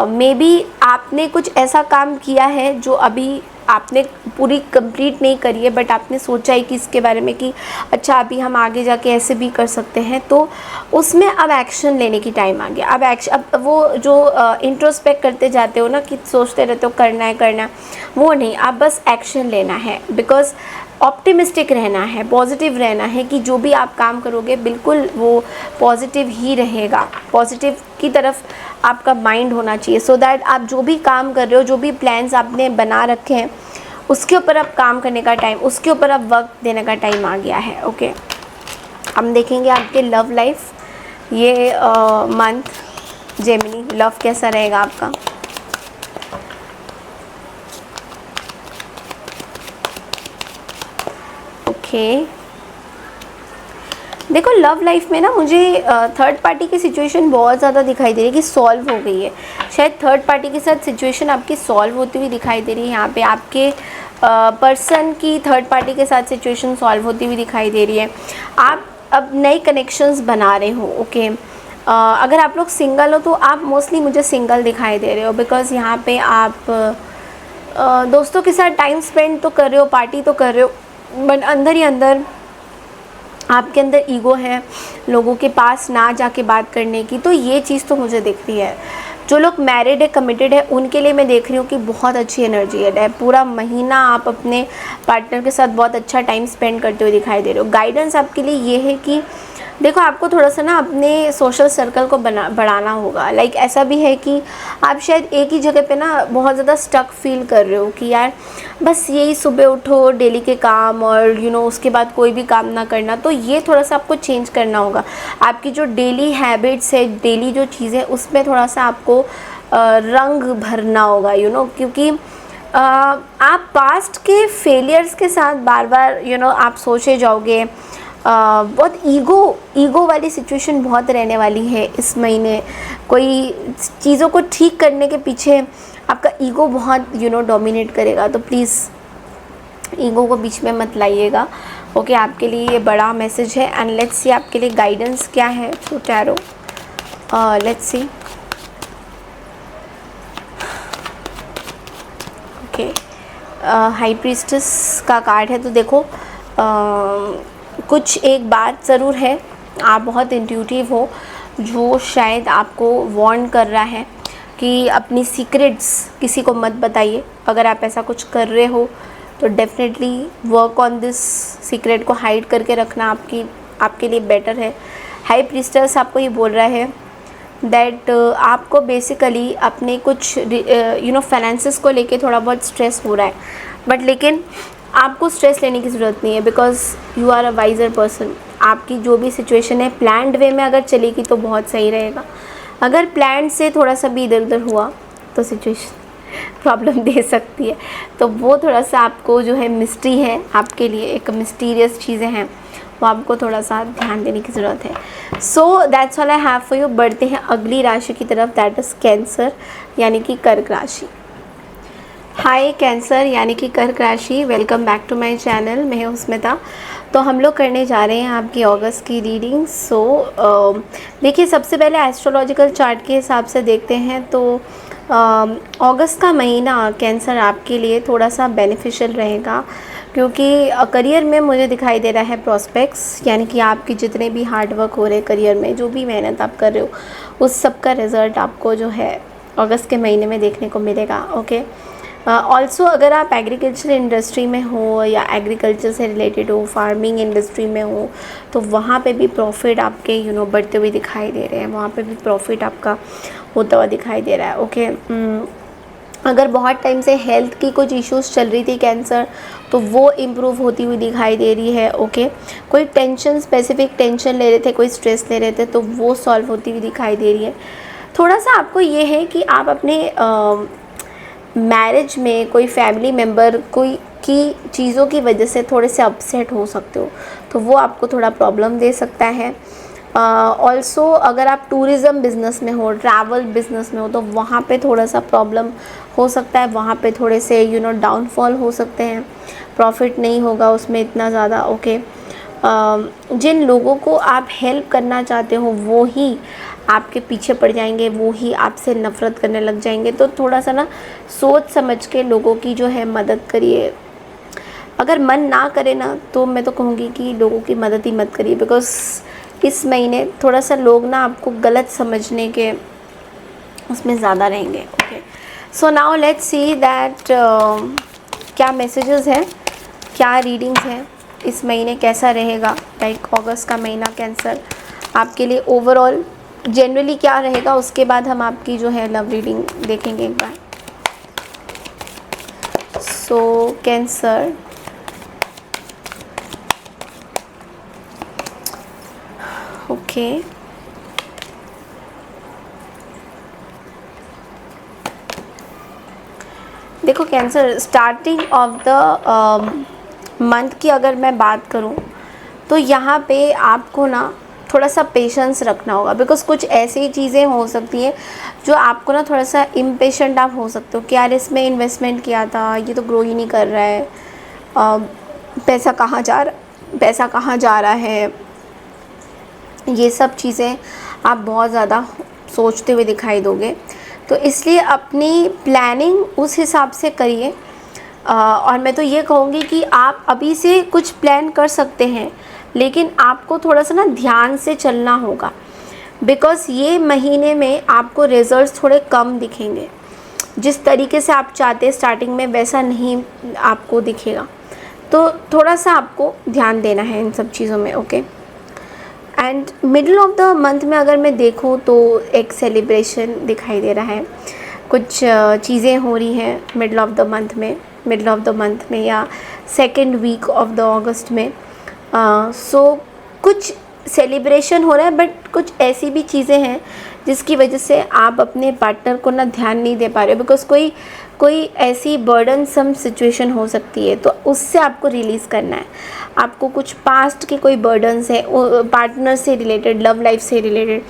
मे बी आपने कुछ ऐसा काम किया है जो अभी आपने पूरी कंप्लीट नहीं करी है, बट आपने सोचा है कि इसके बारे में कि अच्छा अभी हम आगे जाके ऐसे भी कर सकते हैं, तो उसमें अब एक्शन लेने की टाइम आ गया। अब वो जो इंट्रोस्पेक्ट करते जाते हो ना कि सोचते रहते हो करना है, वो नहीं, आप बस एक्शन लेना है। बिकॉज ऑप्टिमिस्टिक रहना है, पॉजिटिव रहना है कि जो भी आप काम करोगे बिल्कुल वो पॉजिटिव ही रहेगा। पॉजिटिव की तरफ आपका माइंड होना चाहिए, सो दैट आप जो भी काम कर रहे हो, जो भी प्लान्स आपने बना रखे हैं, उसके ऊपर अब काम करने का टाइम, उसके ऊपर अब वक्त देने का टाइम आ गया है। ओके, हम देखेंगे आपके लव लाइफ ये मंथ जेमिनी, लव कैसा रहेगा आपका। देखो लव लाइफ में ना मुझे थर्ड पार्टी की सिचुएशन बहुत ज़्यादा दिखाई दे रही है कि सॉल्व हो गई है। शायद थर्ड पार्टी के साथ सिचुएशन आपकी सॉल्व होती हुई दिखाई दे रही है। यहाँ पे आपके पर्सन की थर्ड पार्टी के साथ सिचुएशन सॉल्व होती हुई दिखाई दे रही है। आप अब नए कनेक्शंस बना रहे हो। ओके, अगर आप लोग सिंगल हो तो आप मोस्टली मुझे सिंगल दिखाई दे रहे हो, बिकॉज़ यहाँ पे आप दोस्तों के साथ टाइम स्पेंड तो कर रहे हो, पार्टी तो कर रहे हो, बट अंदर ही अंदर आपके अंदर ईगो है लोगों के पास ना जाके बात करने की। तो ये चीज़ तो मुझे दिख रही है। जो लोग मैरिड है, कमिटेड है, उनके लिए मैं देख रही हूँ कि बहुत अच्छी एनर्जी है। पूरा महीना आप अपने पार्टनर के साथ बहुत अच्छा टाइम स्पेंड करते हुए दिखाई दे रहे हो। गाइडेंस आपके लिए ये है कि देखो आपको थोड़ा सा ना अपने सोशल सर्कल को बढ़ाना होगा। लाइक ऐसा भी है कि आप शायद एक ही जगह पे ना बहुत ज़्यादा स्टक फील कर रहे हो कि यार बस यही सुबह उठो, डेली के काम, और उसके बाद कोई भी काम ना करना। तो ये थोड़ा सा आपको चेंज करना होगा। आपकी जो डेली हैबिट्स है, डेली जो चीज़ें, उसमें थोड़ा सा आपको रंग भरना होगा क्योंकि आप पास्ट के फेलियर्स के साथ बार बार आप सोचे जाओगे। बहुत ईगो वाली सिचुएशन बहुत रहने वाली है इस महीने। कोई चीज़ों को ठीक करने के पीछे आपका ईगो बहुत डोमिनेट करेगा, तो प्लीज़ ईगो को बीच में मत लाइएगा। ओके, आपके लिए ये बड़ा मैसेज है। एंड लेट्स सी आपके लिए गाइडेंस क्या है through tarot. Let's see. Okay, high priestess का कार्ड है। तो देखो कुछ एक बात ज़रूर है, आप बहुत इंट्यूटिव हो, जो शायद आपको वार्न कर रहा है कि अपनी सीक्रेट्स किसी को मत बताइए। अगर आप ऐसा कुछ कर रहे हो तो definitely work on this, secret को हाइड करके रखना आपके लिए बेटर है। हाई प्रीस्टर्स आपको ये बोल रहा है दैट आपको बेसिकली अपने कुछ फाइनेंसेस को लेके थोड़ा बहुत स्ट्रेस हो रहा है, बट लेकिन आपको स्ट्रेस लेने की ज़रूरत नहीं है, because you are a wiser person. आपकी जो भी सिचुएशन है प्लान्ड वे में अगर चलेगी तो बहुत सही रहेगा। अगर प्लान से थोड़ा सा भी इधर उधर हुआ तो सिचुएशन प्रॉब्लम दे सकती है। तो वो थोड़ा सा आपको जो है मिस्ट्री है, आपके लिए एक मिस्टीरियस चीज़ें हैं, वो आपको थोड़ा सा ध्यान देने की ज़रूरत है। सो that's all I have for you. बढ़ते हैं अगली राशि की तरफ, दैट इज़ कैंसर यानी कि कर्क राशि। हाय कैंसर यानी कि कर्क राशि, welcome back to my channel. मैं हूं स्मिता। तो हम लोग करने जा रहे हैं आपकी अगस्त की रीडिंग। देखिए, सबसे पहले एस्ट्रोलॉजिकल चार्ट के हिसाब से देखते हैं तो अगस्त का महीना कैंसर आपके लिए थोड़ा सा बेनिफिशियल रहेगा, क्योंकि करियर में मुझे दिखाई दे रहा है प्रॉस्पेक्ट्स, यानी कि आपके जितने भी हार्ड वर्क हो रहे हैं करियर में, जो भी मेहनत आप कर रहे हो, उस सब का रिज़ल्ट आपको जो है अगस्त के महीने में देखने को मिलेगा। ओके, ऑल्सो अगर आप एग्रीकल्चर इंडस्ट्री में हो या एग्रीकल्चर से रिलेटेड हो, फार्मिंग इंडस्ट्री में हो, तो वहाँ पे भी प्रॉफिट आपके बढ़ते हुए दिखाई दे रहे हैं, वहाँ पे भी प्रॉफिट आपका होता हुआ दिखाई दे रहा है। ओके, अगर बहुत टाइम से हेल्थ की कुछ इश्यूज़ चल रही थी कैंसर, तो वो इम्प्रूव होती हुई दिखाई दे रही है। ओके, कोई टेंशन, स्पेसिफिक टेंशन ले रहे थे, कोई स्ट्रेस ले रहे थे, तो वो सॉल्व होती हुई दिखाई दे रही है। थोड़ा सा आपको ये है कि आप अपने मैरिज में कोई फैमिली मेम्बर कोई की चीज़ों की वजह से थोड़े से अपसेट हो सकते हो, तो वो आपको थोड़ा प्रॉब्लम दे सकता है। ऑल्सो अगर आप टूरिज़्म बिज़नेस में हो, ट्रैवल बिज़नेस में हो, तो वहाँ पे थोड़ा सा प्रॉब्लम हो सकता है, वहाँ पे थोड़े से डाउनफॉल हो सकते हैं, प्रॉफिट नहीं होगा उसमें इतना ज़्यादा। ओके, जिन लोगों को आप हेल्प करना चाहते हो वो ही आपके पीछे पड़ जाएंगे, वो ही आपसे नफ़रत करने लग जाएंगे। तो थोड़ा सा ना सोच समझ के लोगों की जो है मदद करिए। अगर मन ना करे ना, तो मैं तो कहूँगी कि लोगों की मदद ही मत करिए, बिकॉज़ इस महीने थोड़ा सा लोग ना आपको गलत समझने के उसमें ज़्यादा रहेंगे। Okay, so now let's see that क्या मैसेजेस हैं, क्या रीडिंग्स हैं, इस महीने कैसा रहेगा, लाइक अगस्त का महीना कैंसर आपके लिए ओवरऑल जनरली क्या रहेगा। उसके बाद हम आपकी जो है लव रीडिंग देखेंगे एक बार। सो कैंसर, ओके, देखो cancer, starting of the month की अगर मैं बात करूं तो यहाँ पे आपको ना थोड़ा सा पेशेंस रखना होगा, बिकॉज़ कुछ ऐसी चीज़ें हो सकती हैं जो आपको ना थोड़ा सा इम्पेशेंट आप हो सकते हो कि यार इसमें इन्वेस्टमेंट किया था, ये तो ग्रो ही नहीं कर रहा है, पैसा कहाँ जा रहा है, ये सब चीज़ें आप बहुत ज़्यादा सोचते हुए दिखाई दोगे। तो इसलिए अपनी प्लानिंग उस हिसाब से करिए। और मैं तो ये कहूँगी कि आप अभी से कुछ प्लान कर सकते हैं, लेकिन आपको थोड़ा सा ना ध्यान से चलना होगा, बिकॉज़ ये महीने में आपको रिजल्ट्स थोड़े कम दिखेंगे। जिस तरीके से आप चाहते हैं स्टार्टिंग में, वैसा नहीं आपको दिखेगा। तो थोड़ा सा आपको ध्यान देना है इन सब चीज़ों में। Okay, and middle of the month में अगर मैं देखूँ तो एक सेलिब्रेशन दिखाई दे रहा है, कुछ चीज़ें हो रही हैं मिडल ऑफ द मंथ में या सेकेंड वीक ऑफ द अगस्त में। सो कुछ सेलिब्रेशन हो रहा है, बट कुछ ऐसी भी चीज़ें हैं जिसकी वजह से आप अपने पार्टनर को ना ध्यान नहीं दे पा रहे हो, बिकॉज़ कोई ऐसी बर्डनसम सिचुएशन हो सकती है, तो उससे आपको रिलीज़ करना है। आपको कुछ पास्ट के कोई बर्डन्स है पार्टनर से रिलेटेड, लव लाइफ से रिलेटेड,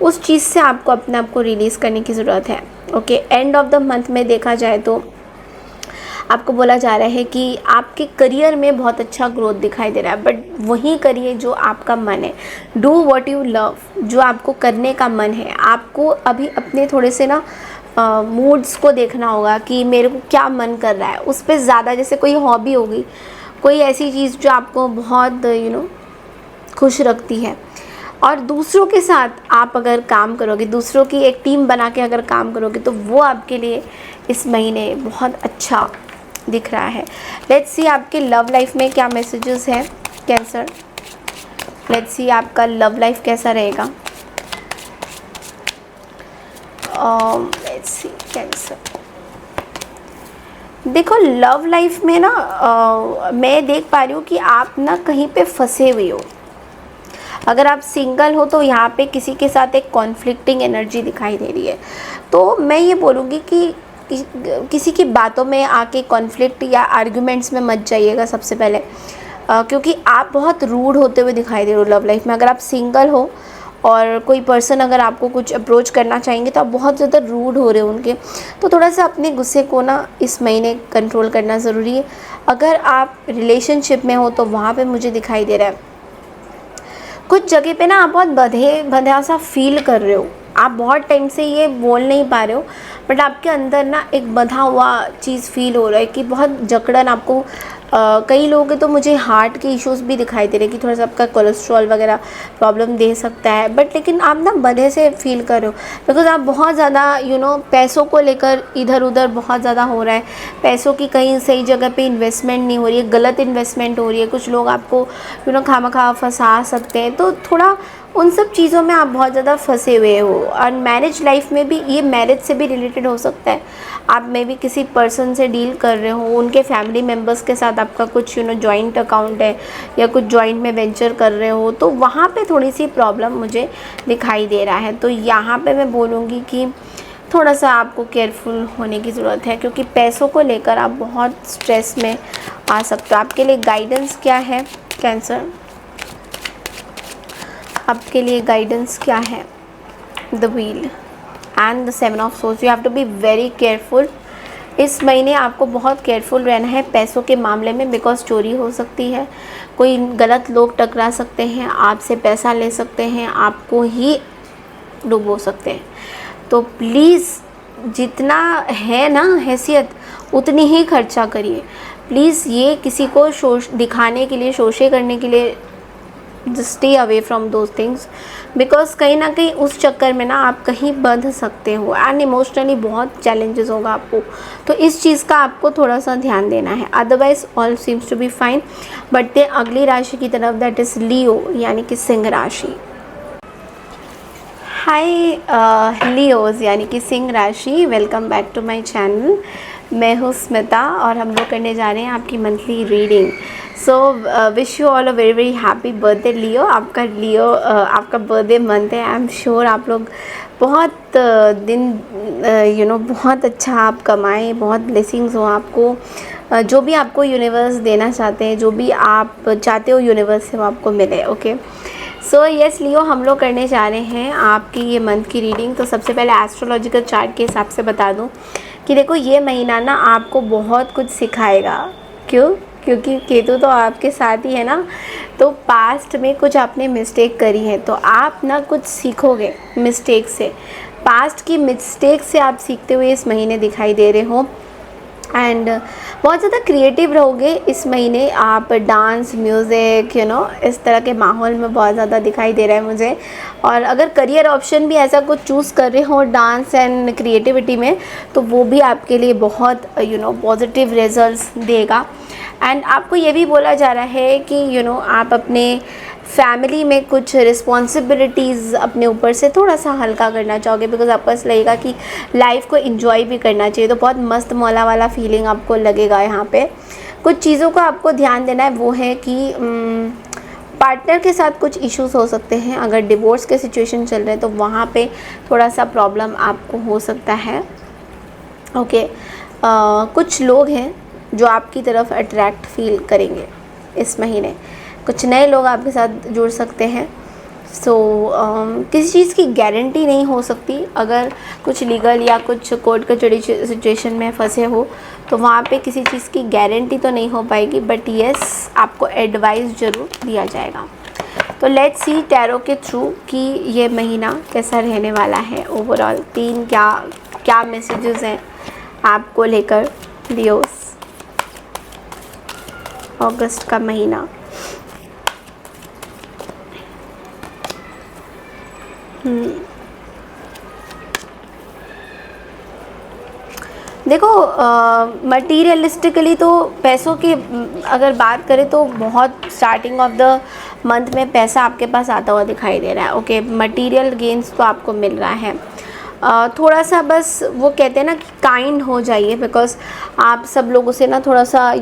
उस चीज़ से आपको अपने आप को रिलीज़ करने की ज़रूरत है। Okay, and of the month में देखा जाए तो आपको बोला जा रहा है कि आपके करियर में बहुत अच्छा ग्रोथ दिखाई दे रहा है, बट वही करिए जो आपका मन है। डू व्हाट यू लव, जो आपको करने का मन है। आपको अभी अपने थोड़े से ना मूड्स को देखना होगा कि मेरे को क्या मन कर रहा है, उस पर ज़्यादा, जैसे कोई हॉबी होगी, कोई ऐसी चीज़ जो आपको बहुत खुश रखती है, और दूसरों के साथ आप अगर काम करोगे, दूसरों की एक टीम बना के अगर काम करोगे, तो वो आपके लिए इस महीने बहुत अच्छा दिख रहा है। लेट्स सी आपके लव लाइफ में क्या मैसेजेस हैं कैंसर। लेट्स सी आपका लव लाइफ कैसा रहेगा। Let's C cancer. देखो लव लाइफ में ना मैं देख पा रही हूँ कि आप ना कहीं पे फंसे हुए हो। अगर आप सिंगल हो तो यहाँ पे किसी के साथ एक कॉन्फ्लिक्टिंग एनर्जी दिखाई दे रही है। तो मैं ये बोलूँगी कि किसी की बातों में आके कॉन्फ्लिक्ट या आर्ग्यूमेंट्स में मत जाइएगा सबसे पहले, क्योंकि आप बहुत रूड होते हुए दिखाई दे रहे हो लव लाइफ में। अगर आप सिंगल हो और कोई पर्सन अगर आपको कुछ अप्रोच करना चाहेंगे तो आप बहुत ज़्यादा रूड हो रहे हो उनके, तो थोड़ा सा अपने गुस्से को ना इस महीने कंट्रोल करना ज़रूरी है। अगर आप रिलेशनशिप में हो तो वहाँ पे मुझे दिखाई दे रहा है कुछ जगह पे ना आप बहुत बंधा सा फील कर रहे हो। आप बहुत टाइम से ये बोल नहीं पा रहे हो, बट आपके अंदर ना एक बंधा हुआ चीज़ फील हो रहा है कि बहुत जकड़न आपको। कई लोगों के तो मुझे हार्ट के इश्यूज़ भी दिखाई दे रहे हैं कि थोड़ा सा आपका कोलेस्ट्रॉल वगैरह प्रॉब्लम दे सकता है, बट लेकिन आप ना बंधे से फील कर रहे हो बिकॉज आप बहुत ज़्यादा पैसों को लेकर इधर उधर बहुत ज़्यादा हो रहा है। पैसों की कहीं सही जगह पे इन्वेस्टमेंट नहीं हो रही है, गलत इन्वेस्टमेंट हो रही है। कुछ लोग आपको खामखा फंसा सकते हैं, तो थोड़ा उन सब चीज़ों में आप बहुत ज़्यादा फंसे हुए हो। और मैरिज लाइफ में भी ये मैरिज से भी रिलेटेड हो सकता है। आप मे भी किसी पर्सन से डील कर रहे हो, उनके फैमिली मेम्बर्स के साथ आपका कुछ जॉइंट अकाउंट है या कुछ जॉइंट में वेंचर कर रहे हो, तो वहाँ पे थोड़ी सी प्रॉब्लम मुझे दिखाई दे रहा है। तो यहाँ पे मैं बोलूँगी कि थोड़ा सा आपको केयरफुल होने की ज़रूरत है, क्योंकि पैसों को लेकर आप बहुत स्ट्रेस में आ सकते हो। आपके लिए गाइडेंस क्या है कैंसर? आपके लिए गाइडेंस क्या है? The wheel and the 7 of swords. You have to be very careful. इस महीने आपको बहुत केयरफुल रहना है पैसों के मामले में, बिकॉज चोरी हो सकती है, कोई गलत लोग टकरा सकते हैं, आपसे पैसा ले सकते हैं, आपको ही डुबो सकते हैं। तो प्लीज़ जितना है ना हैसियत उतनी ही खर्चा करिए। प्लीज़ ये किसी को दिखाने के लिए, शोशे करने के लिए stay away from those things, because कहीं ना कहीं उस चक्कर में ना आप कहीं बंध सकते हो एंड इमोशनली बहुत चैलेंजेस होगा आपको। तो इस चीज़ का आपको थोड़ा सा ध्यान देना है। Otherwise all seems to be fine. बढ़ते अगली राशि की तरफ, दैट इज़ लियो यानी कि सिंह राशि। हाय लियोज यानी कि सिंह राशि, welcome back to my channel. मैं हूँ स्मिता और हम लोग करने जा रहे हैं आपकी monthly reading. So wish you all a very very happy birthday Leo. आपका बर्थडे मंथ है। आई एम श्योर आप लोग बहुत दिन बहुत अच्छा आप कमाएं, बहुत ब्लेसिंग्स हो आपको। जो भी आपको यूनिवर्स देना चाहते हैं, जो भी आप चाहते हो यूनिवर्स से वो आपको मिले। ओके, सो यस लियो, हम लोग करने जा रहे हैं आपकी ये मंथ की रीडिंग। तो सबसे पहले एस्ट्रोलॉजिकल चार्ट के हिसाब से बता दूं कि देखो ये महीना ना आपको बहुत कुछ सिखाएगा। क्यों? क्योंकि केतु तो आपके साथ ही है ना। तो पास्ट में कुछ आपने मिस्टेक करी है, तो आप ना कुछ सीखोगे मिस्टेक से। पास्ट की मिस्टेक से आप सीखते हुए इस महीने दिखाई दे रहे हो एंड बहुत ज़्यादा क्रिएटिव रहोगे इस महीने। आप डांस, म्यूज़िक इस तरह के माहौल में बहुत ज़्यादा दिखाई दे रहा है मुझे। और अगर करियर ऑप्शन भी ऐसा कुछ चूज़ कर रहे हो डांस एंड क्रिएटिविटी में, तो वो भी आपके लिए बहुत पॉजिटिव रिजल्ट्स देगा। एंड आपको ये भी बोला जा रहा है कि आप अपने फैमिली में कुछ रिस्पॉन्सिबिलिटीज़ अपने ऊपर से थोड़ा सा हल्का करना चाहोगे, बिकॉज आपको ऐसा लगेगा कि लाइफ को एंजॉय भी करना चाहिए। तो बहुत मस्त मौला वाला फीलिंग आपको लगेगा यहाँ पे। कुछ चीज़ों को आपको ध्यान देना है, वो है कि पार्टनर के साथ कुछ इश्यूज हो सकते हैं। अगर डिवोर्स के सिचुएशन चल रहे हैं तो वहाँ पे थोड़ा सा प्रॉब्लम आपको हो सकता है। ओके, कुछ लोग हैं जो आपकी तरफ अट्रैक्ट फील करेंगे इस महीने। कुछ नए लोग आपके साथ जुड़ सकते हैं। सो किसी चीज़ की गारंटी नहीं हो सकती। अगर कुछ लीगल या कुछ कोर्ट कचहरी सिचुएशन में फंसे हो तो वहाँ पे किसी चीज़ की गारंटी तो नहीं हो पाएगी, बट येस आपको एडवाइस ज़रूर दिया जाएगा। तो लेट्स सी टैरो के थ्रू कि ये महीना कैसा रहने वाला है। ओवरऑल 3 क्या मैसेजेस हैं आपको लेकर लियोस अगस्त का महीना। देखो मटीरियलिस्टिकली तो पैसों की अगर बात करें तो बहुत स्टार्टिंग ऑफ द मंथ में पैसा आपके पास आता हुआ दिखाई दे रहा है। ओके, मटीरियल गेन्स तो आपको मिल रहा है। थोड़ा सा बस वो कहते हैं ना कि काइंड हो जाइए, बिकॉज आप सब लोगों से ना थोड़ा सा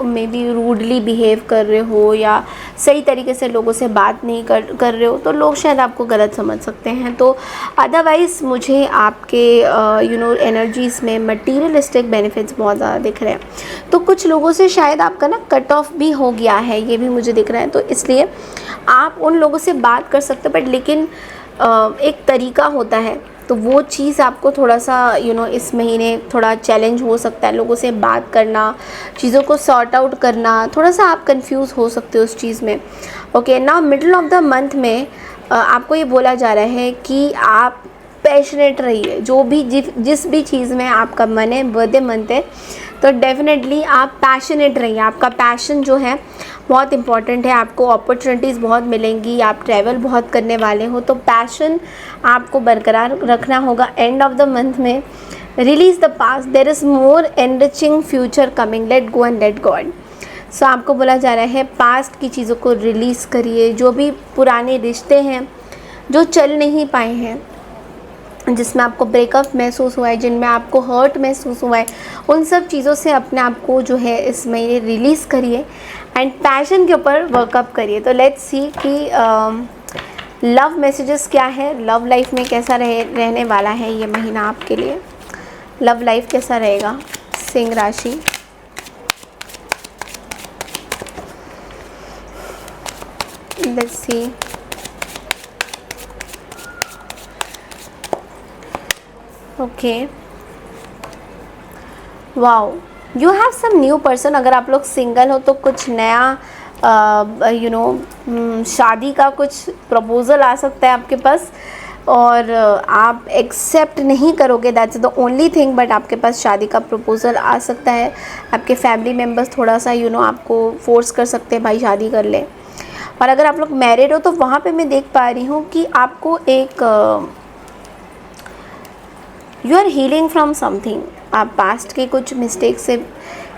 मे बी रूडली बिहेव कर रहे हो या सही तरीके से लोगों से बात नहीं कर रहे हो, तो लोग शायद आपको गलत समझ सकते हैं। तो अदरवाइज़ मुझे आपके एनर्जीज़ में मटीरियलिस्टिक बेनिफिट्स बहुत ज़्यादा दिख रहे हैं। तो कुछ लोगों से शायद आपका ना कट ऑफ भी हो गया है, ये भी मुझे दिख रहा है। तो इसलिए आप उन लोगों से बात कर सकते हो, बट लेकिन एक तरीका होता है, तो वो चीज़ आपको थोड़ा सा इस महीने थोड़ा चैलेंज हो सकता है। लोगों से बात करना, चीज़ों को सॉर्ट आउट करना, थोड़ा सा आप कंफ्यूज हो सकते हो उस चीज़ में। Okay, now middle of the month में आपको ये बोला जा रहा है कि आप पैशनेट रहिए। जो भी जिस भी चीज़ में आपका मन है, बर्थडे मंथ है, तो डेफिनेटली आप पैशनेट रहिए। आपका पैशन जो है बहुत इम्पॉर्टेंट है। आपको अपॉर्चुनिटीज़ बहुत मिलेंगी, आप ट्रैवल बहुत करने वाले हो, तो पैशन आपको बरकरार रखना होगा। एंड ऑफ द मंथ में release the past, there is more enriching future coming, let go and let God. So आपको बोला जा रहा है पास्ट की चीज़ों को रिलीज़ करिए। जो भी पुराने रिश्ते हैं जो चल नहीं पाए हैं, जिसमें आपको ब्रेकअप महसूस हुआ है, जिनमें आपको हर्ट महसूस हुआ है, उन सब चीज़ों से अपने आप को जो है इस महीने रिलीज़ करिए एंड पैशन के ऊपर वर्कअप करिए। तो लेट्स सी कि लव मैसेजेस क्या है, लव लाइफ में कैसा रहने वाला है ये महीना आपके लिए। लव लाइफ कैसा रहेगा सिंह राशि। Let's see. Okay, wow, you have some new person. अगर आप लोग सिंगल हो तो कुछ नया शादी का कुछ प्रपोज़ल आ सकता है आपके पास, और आप एक्सेप्ट नहीं करोगे, that's the only thing, but आपके पास शादी का प्रपोज़ल आ सकता है। आपके फैमिली मेम्बर्स थोड़ा सा आपको फोर्स कर सकते हैं, भाई शादी कर ले। और अगर आप लोग मैरिड हो तो वहाँ पे मैं देख पा रही हूँ कि आपको एक you are healing from something. आप पास्ट के कुछ मिस्टेक से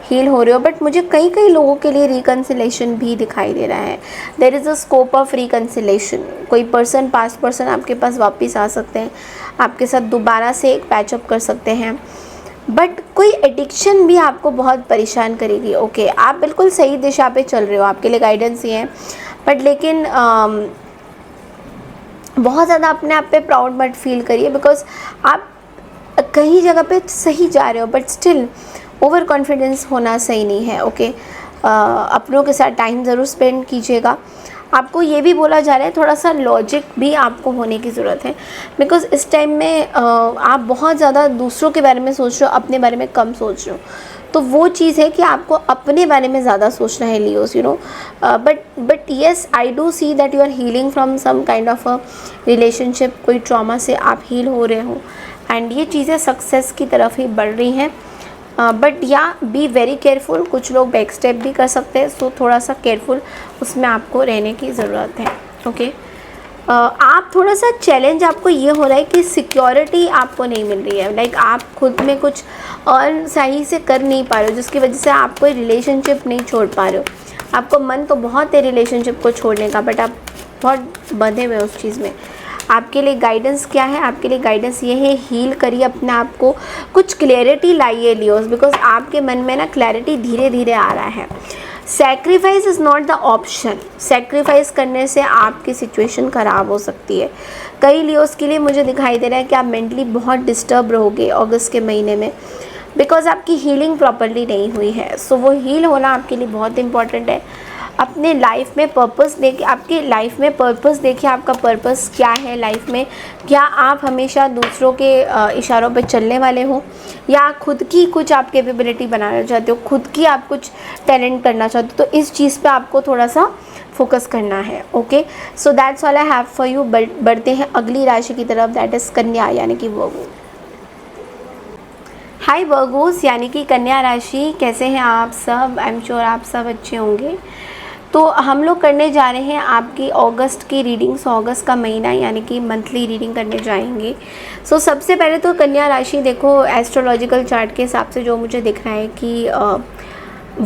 हील हो रहे हो, बट मुझे कई लोगों के लिए रिकन्सिलेशन भी दिखाई दे रहा है। There is a scope of reconciliation. कोई पर्सन, पास्ट पर्सन आपके पास वापस आ सकते हैं, आपके साथ दोबारा से एक पैचअप कर सकते हैं, बट कोई एडिक्शन भी आपको बहुत परेशान करेगी। ओके, आप बिल्कुल सही दिशा पे चल रहे हो, आपके लिए गाइडेंस ही है, बट लेकिन बहुत ज़्यादा अपने आप पे प्राउड मत फील करिए, बिकॉज आप कहीं जगह पे सही जा रहे हो, बट स्टिल ओवर कॉन्फिडेंस होना सही नहीं है। ओके, अपनों के साथ टाइम ज़रूर स्पेंड कीजिएगा। आपको ये भी बोला जा रहा है थोड़ा सा लॉजिक भी आपको होने की ज़रूरत है, बिकॉज़ इस टाइम में आप बहुत ज़्यादा दूसरों के बारे में सोच रहे हो, अपने बारे में कम सोच रहे हो। तो वो चीज़ है कि आपको अपने बारे में ज़्यादा सोचना है Leos, but yes, I do see that you are healing from some kind of a relationship. कोई ट्रॉमा से आप हील हो रहे हो, एंड ये चीज़ें सक्सेस की तरफ ही बढ़ रही हैं। बट या बी वेरी केयरफुल, कुछ लोग बैक स्टेप भी कर सकते हैं, सो थोड़ा सा केयरफुल उसमें आपको रहने की ज़रूरत है। ओके, आप थोड़ा सा चैलेंज आपको ये हो रहा है कि सिक्योरिटी आपको नहीं मिल रही है, लाइक आप खुद में कुछ अर्न सही से कर नहीं पा रहे हो, जिसकी वजह से आप कोई रिलेशनशिप नहीं छोड़ पा रहे हो। आपको मन तो बहुत है रिलेशनशिप को छोड़ने का, बट आप बहुत बंधे हुए उस चीज़ में। आपके लिए गाइडेंस क्या है? आपके लिए गाइडेंस ये है, हील करिए अपने आप को, कुछ क्लैरिटी लाइए लियोस, बिकॉज आपके मन में ना क्लैरिटी धीरे धीरे आ रहा है। Sacrifice is not the option. Sacrifice करने से आपकी सिचुएशन ख़राब हो सकती है। कई लियोस के लिए मुझे दिखाई दे रहा है कि आप मेंटली बहुत डिस्टर्ब रहोगे अगस्त के महीने में, बिकॉज आपकी हीलिंग प्रॉपरली नहीं हुई है। सो वो हील होना आपके लिए बहुत इंपॉर्टेंट है। अपने लाइफ में पर्पस देखिए, आपकी लाइफ में पर्पस देखिए, आपका पर्पस क्या है लाइफ में। क्या आप हमेशा दूसरों के इशारों पे चलने वाले हो, या खुद की कुछ आप कैपेबिलिटी बनाना चाहते हो, खुद की आप कुछ टैलेंट करना चाहते हो? तो इस चीज़ पे आपको थोड़ा सा फोकस करना है। Okay, so that's all I have for you. बढ़ते हैं अगली राशि की तरफ, दैट इज़ कन्या यानी कि वर्गो। हाय वर्गोस यानी कि कन्या राशि, कैसे हैं आप सब? आई एम श्योर आप सब अच्छे होंगे। तो हम लोग करने जा रहे हैं आपकी अगस्त की रीडिंग्स, अगस्त का महीना यानी कि मंथली रीडिंग करने जाएंगे। सो सबसे पहले तो कन्या राशि देखो, एस्ट्रोलॉजिकल चार्ट के हिसाब से जो मुझे दिख रहा है कि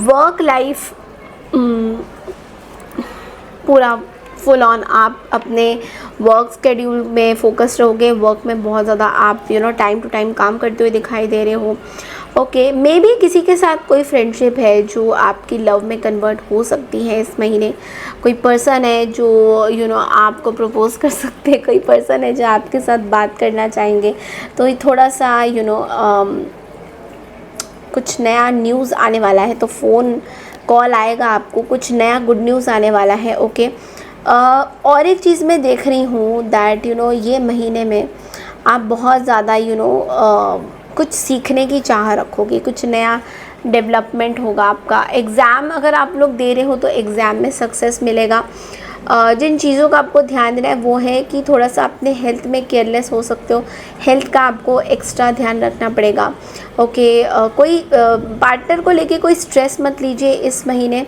वर्क लाइफ पूरा फुल ऑन आप अपने वर्क स्केड्यूल में फोकस रहोगे, वर्क में बहुत ज़्यादा आप टाइम टू टाइम काम करते हुए दिखाई दे रहे हो। ओके, मे बी किसी के साथ कोई फ्रेंडशिप है जो आपकी लव में कन्वर्ट हो सकती है इस महीने। कोई पर्सन है जो आपको प्रपोज कर सकते हैं, कोई पर्सन है जो आपके साथ बात करना चाहेंगे। तो ये थोड़ा सा कुछ नया न्यूज़ आने वाला है, तो फ़ोन कॉल आएगा आपको, कुछ नया गुड न्यूज़ आने वाला है। ओके, और एक चीज़ मैं देख रही हूँ दैट ये महीने में आप बहुत ज़्यादा कुछ सीखने की चाह रखोगे, कुछ नया डेवलपमेंट होगा आपका। एग्ज़ाम अगर आप लोग दे रहे हो तो एग्ज़ाम में सक्सेस मिलेगा। जिन चीज़ों का आपको ध्यान देना है वो है कि थोड़ा सा अपने हेल्थ में केयरलेस हो सकते हो, हेल्थ का आपको एक्स्ट्रा ध्यान रखना पड़ेगा। ओके, कोई पार्टनर को लेके कोई स्ट्रेस मत लीजिए इस महीने,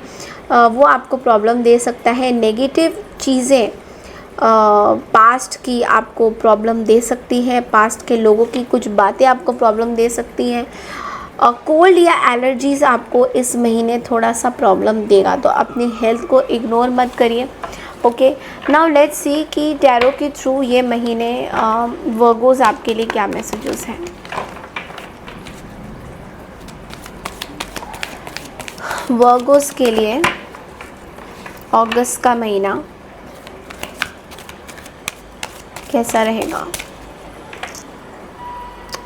वो आपको प्रॉब्लम दे सकता है। नेगेटिव चीज़ें पास्ट की आपको प्रॉब्लम दे सकती है, पास्ट के लोगों की कुछ बातें आपको प्रॉब्लम दे सकती हैं। कोल्ड या एलर्जीज़ आपको इस महीने थोड़ा सा प्रॉब्लम देगा, तो अपनी हेल्थ को इग्नोर मत करिए। ओके, नाउ लेट्स सी कि टैरो के थ्रू ये महीने वर्गोस आपके लिए क्या मैसेजेस हैं। वर्गोस के लिए अगस्त का महीना कैसा रहेगा?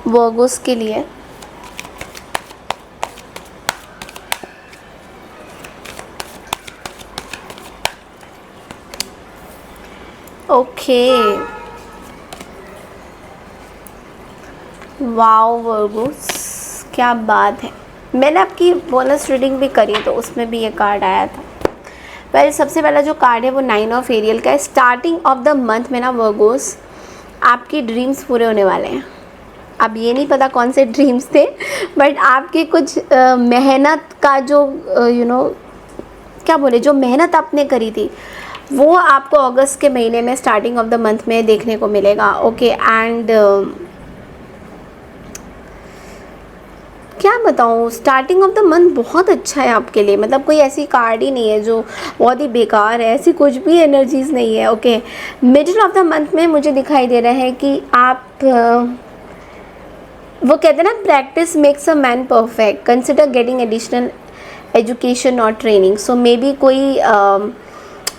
वर्गोस के लिए ओके, वाओ वर्गोस, क्या बात है। मैंने आपकी बोनस रीडिंग भी करी तो उसमें भी ये कार्ड आया था। पहले सबसे पहला जो कार्ड है वो 9 ऑफ एरियल का है। स्टार्टिंग ऑफ द मंथ में ना वर्गोस आपकी ड्रीम्स पूरे होने वाले हैं। अब ये नहीं पता कौन से ड्रीम्स थे, बट आपकी कुछ मेहनत का जो क्या बोले, जो मेहनत आपने करी थी वो आपको अगस्त के महीने में स्टार्टिंग ऑफ द मंथ में देखने को मिलेगा। ओके, एंड क्या बताऊँ, स्टार्टिंग ऑफ द मंथ बहुत अच्छा है आपके लिए। मतलब कोई ऐसी कार्ड ही नहीं है जो बहुत ही बेकार है, ऐसी कुछ भी एनर्जीज नहीं है। Okay, middle of the month में मुझे दिखाई दे रहा है कि आप वो कहते हैं ना, practice makes a man perfect, consider getting additional education और ट्रेनिंग। सो मे बी कोई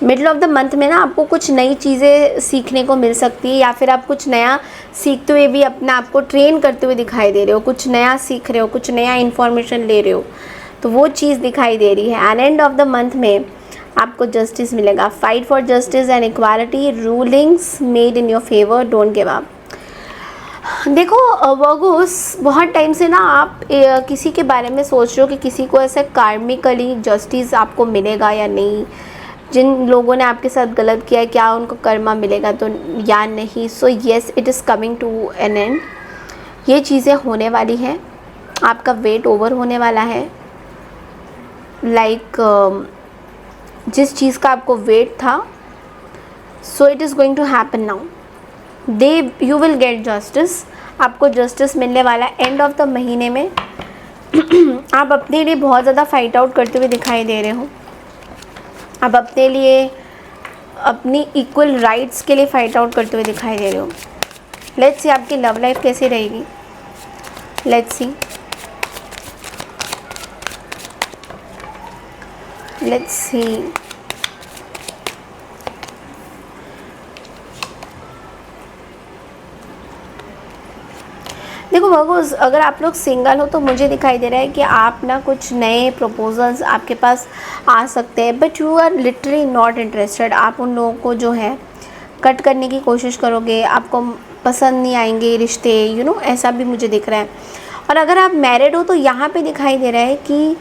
मिडल ऑफ द मंथ में ना आपको कुछ नई चीज़ें सीखने को मिल सकती है, या फिर आप कुछ नया सीखते हुए भी अपने आप को ट्रेन करते हुए दिखाई दे रहे हो, कुछ नया सीख रहे हो, कुछ नया इन्फॉर्मेशन ले रहे हो, तो वो चीज़ दिखाई दे रही है। And and of the month में आपको जस्टिस मिलेगा। Fight for justice and equality, rulings made in your favour, don't give up. देखो वर्गोस, बहुत टाइम से ना आप किसी के बारे में सोच रहे हो कि किसी को ऐसे कार्मिकली जस्टिस आपको मिलेगा या नहीं, जिन लोगों ने आपके साथ गलत किया है क्या उनको कर्मा मिलेगा तो या नहीं। So yes, it is coming to an end. ये चीज़ें होने वाली हैं, आपका वेट ओवर होने वाला है। लाइक जिस चीज़ का आपको वेट था, so it is going to happen now. You will get justice, आपको जस्टिस मिलने वाला है एंड ऑफ द महीने में। आप अपने लिए बहुत ज़्यादा फाइट आउट करते हुए दिखाई दे रहे हो, आप अपने लिए अपनी इक्वल राइट्स के लिए फाइट आउट करते हुए दिखाई दे रहे हो। लेट्स सी आपकी लव लाइफ कैसी रहेगी। लेट्स सी देखो वर्गोस, अगर आप लोग सिंगल हो तो मुझे दिखाई दे रहा है कि आप ना कुछ नए प्रपोजल्स आपके पास आ सकते हैं, but you are literally not interested. आप उन लोगों को जो है कट करने की कोशिश करोगे, आपको पसंद नहीं आएंगे रिश्ते, ऐसा भी मुझे दिख रहा है। और अगर आप मैरिड हो तो यहाँ पे दिखाई दे रहा है कि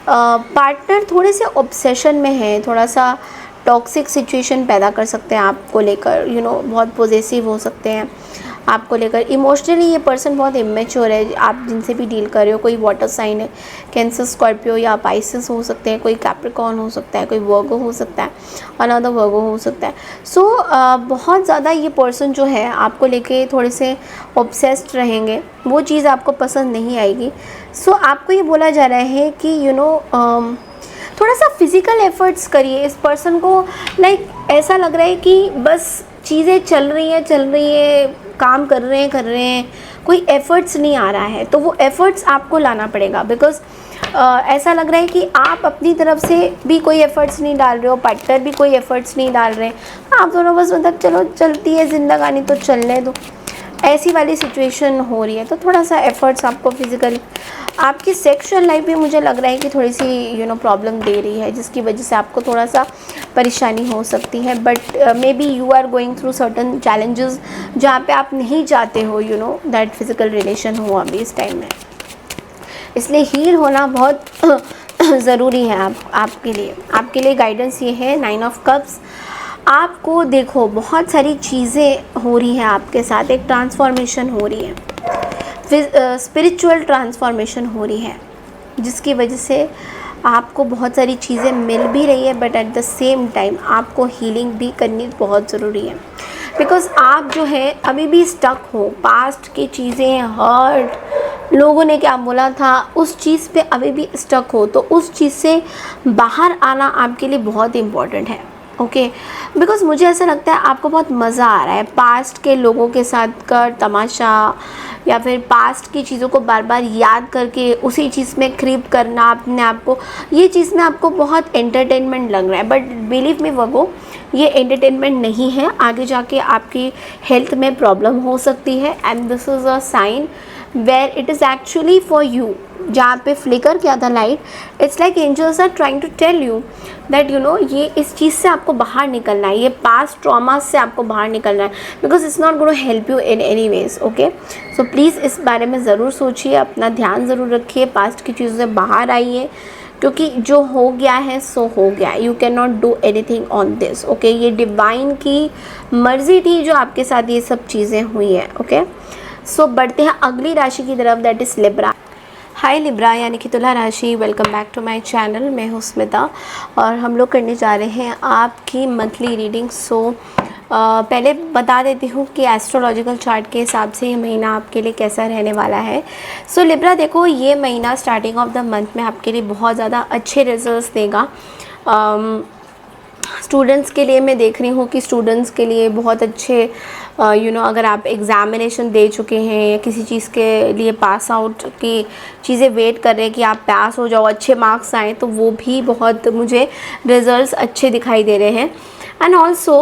पार्टनर थोड़े से ऑब्सेशन में है, थोड़ा सा टॉक्सिक सिचुएशन पैदा कर सकते हैं आपको लेकर, बहुत पॉजेसिव हो सकते हैं। आपको लेकर। इमोशनली ये पर्सन बहुत इमेच्योर है, आप जिनसे भी डील कर रहे हो। कोई वाटर साइन है, कैंसर, स्कॉर्पियो या पाइसेस हो सकते हैं, कोई कैप्रिकॉर्न हो सकता है, कोई वर्गो हो सकता है, अनदर वर्गो हो सकता है। सो बहुत ज़्यादा ये पर्सन जो है आपको लेके थोड़े से ऑब्सेस्ड रहेंगे, वो चीज़ आपको पसंद नहीं आएगी। सो आपको ये बोला जा रहा है कि थोड़ा सा फिज़िकल एफ़र्ट्स करिए। इस पर्सन को ऐसा लग रहा है कि बस चीज़ें चल रही हैं, काम कर रहे हैं, कोई एफ़र्ट्स नहीं आ रहा है। तो वो एफ़र्ट्स आपको लाना पड़ेगा, बिकॉज़ ऐसा लग रहा है कि आप अपनी तरफ से भी कोई एफ़र्ट्स नहीं डाल रहे हो, पार्टनर भी कोई एफ़र्ट्स नहीं डाल रहे हैं। आप दोनों बस चलो चलती है ज़िंदगानी तो चलने दो, ऐसी वाली सिचुएशन हो रही है। तो थोड़ा सा एफ़र्ट्स आपको फिज़िकली, आपकी सेक्सुअल लाइफ भी मुझे लग रहा है कि थोड़ी सी प्रॉब्लम दे रही है, जिसकी वजह से आपको थोड़ा सा परेशानी हो सकती है। But maybe you are going through certain challenges जहाँ पे आप नहीं चाहते हो दैट फिज़िकल रिलेशन हो अभी इस टाइम में। इसलिए हील होना बहुत ज़रूरी है आपके लिए गाइडेंस ये है 9 ऑफ कप्स। आपको देखो बहुत सारी चीज़ें हो रही हैं आपके साथ, एक ट्रांसफॉर्मेशन हो रही है, स्पिरिचुअल ट्रांसफॉर्मेशन हो रही है, जिसकी वजह से आपको बहुत सारी चीज़ें मिल भी रही है, but at the same time आपको हीलिंग भी करनी बहुत ज़रूरी है। बिकॉज़ आप जो है अभी भी स्टक हो, पास्ट की चीज़ें, हर्ट, लोगों ने क्या बोला था, उस चीज़ पे अभी भी स्टक हो, तो उस चीज़ से बाहर आना आपके लिए बहुत इम्पॉर्टेंट है। ओके, बिकॉज़ मुझे ऐसा लगता है आपको बहुत मज़ा आ रहा है पास्ट के लोगों के साथ कर तमाशा, या फिर पास्ट की चीज़ों को बार बार याद करके उसी चीज़ में क्रीप करना अपने आप को, ये चीज़ में आपको बहुत एंटरटेनमेंट लग रहा है। बट बिलीव मी वर्गो, ये एंटरटेनमेंट नहीं है, आगे जाके आपकी हेल्थ में प्रॉब्लम हो सकती है। And this is a sign where it is actually for you. जहाँ पे फ्लिकर किया था light, it's like angels are trying to tell you that ये इस चीज़ से आपको बाहर निकलना है, ये पास्ट ट्रॉमा से आपको बाहर निकलना है, because it's not going to help you in any ways. Okay, so please इस बारे में ज़रूर सोचिए, अपना ध्यान ज़रूर रखिए, पास्ट की चीज़ों से बाहर आइए, क्योंकि जो हो गया है सो हो गया, you can not do anything on this. Okay, ये डिवाइन की मर्ज़ी थी जो आपके साथ ये सब चीज़ें हुई हैं। ओके, सो बढ़ते हैं अगली राशि की तरफ, that is Libra. Hi Libra यानी कि तुला राशि, welcome back to my channel. मैं हूँ स्मिता और हम लोग करने जा रहे हैं आपकी मंथली रीडिंग। सो पहले बता देती हूँ कि एस्ट्रोलॉजिकल चार्ट के हिसाब से ये महीना आपके लिए कैसा रहने वाला है। सो लिब्रा देखो, ये महीना स्टार्टिंग ऑफ द मंथ में आपके लिए बहुत ज़्यादा अच्छे रिजल्ट्स देगा। स्टूडेंट्स के लिए मैं देख रही हूँ कि स्टूडेंट्स के लिए बहुत अच्छे अगर आप एग्ज़ामिनेशन दे चुके हैं या किसी चीज़ के लिए पास आउट की चीज़ें वेट कर रहे हैं कि आप पास हो जाओ, अच्छे मार्क्स आएँ, तो वो भी बहुत मुझे रिज़ल्ट्स अच्छे दिखाई दे रहे हैं। एंड ऑल्सो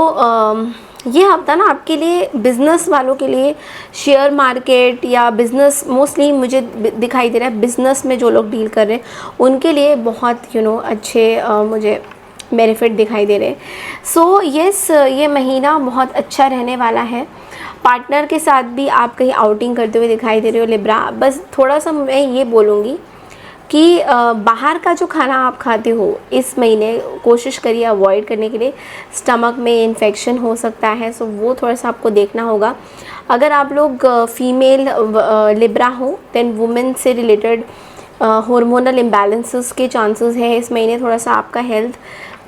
ये हफ्ता ना आपके लिए बिज़नेस वालों के लिए, शेयर मार्केट या बिज़नेस मोस्टली मुझे दिखाई दे रहा है, बिज़नेस में जो लोग डील कर रहे हैं उनके लिए बहुत अच्छे मुझे बेनिफिट दिखाई दे रहे हैं। सो यस, ये महीना बहुत अच्छा रहने वाला है। पार्टनर के साथ भी आप कहीं आउटिंग करते हुए दिखाई दे रहे हो लिब्रा। बस थोड़ा सा मैं ये बोलूँगी कि बाहर का जो खाना आप खाते हो इस महीने कोशिश करिए अवॉइड करने के लिए, स्टमक में इन्फेक्शन हो सकता है, सो वो थोड़ा सा आपको देखना होगा। अगर आप लोग फीमेल लिब्रा हो, देन वुमेन से रिलेटेड हार्मोनल इम्बैलेंसेस के चांसेस हैं इस महीने। थोड़ा सा आपका हेल्थ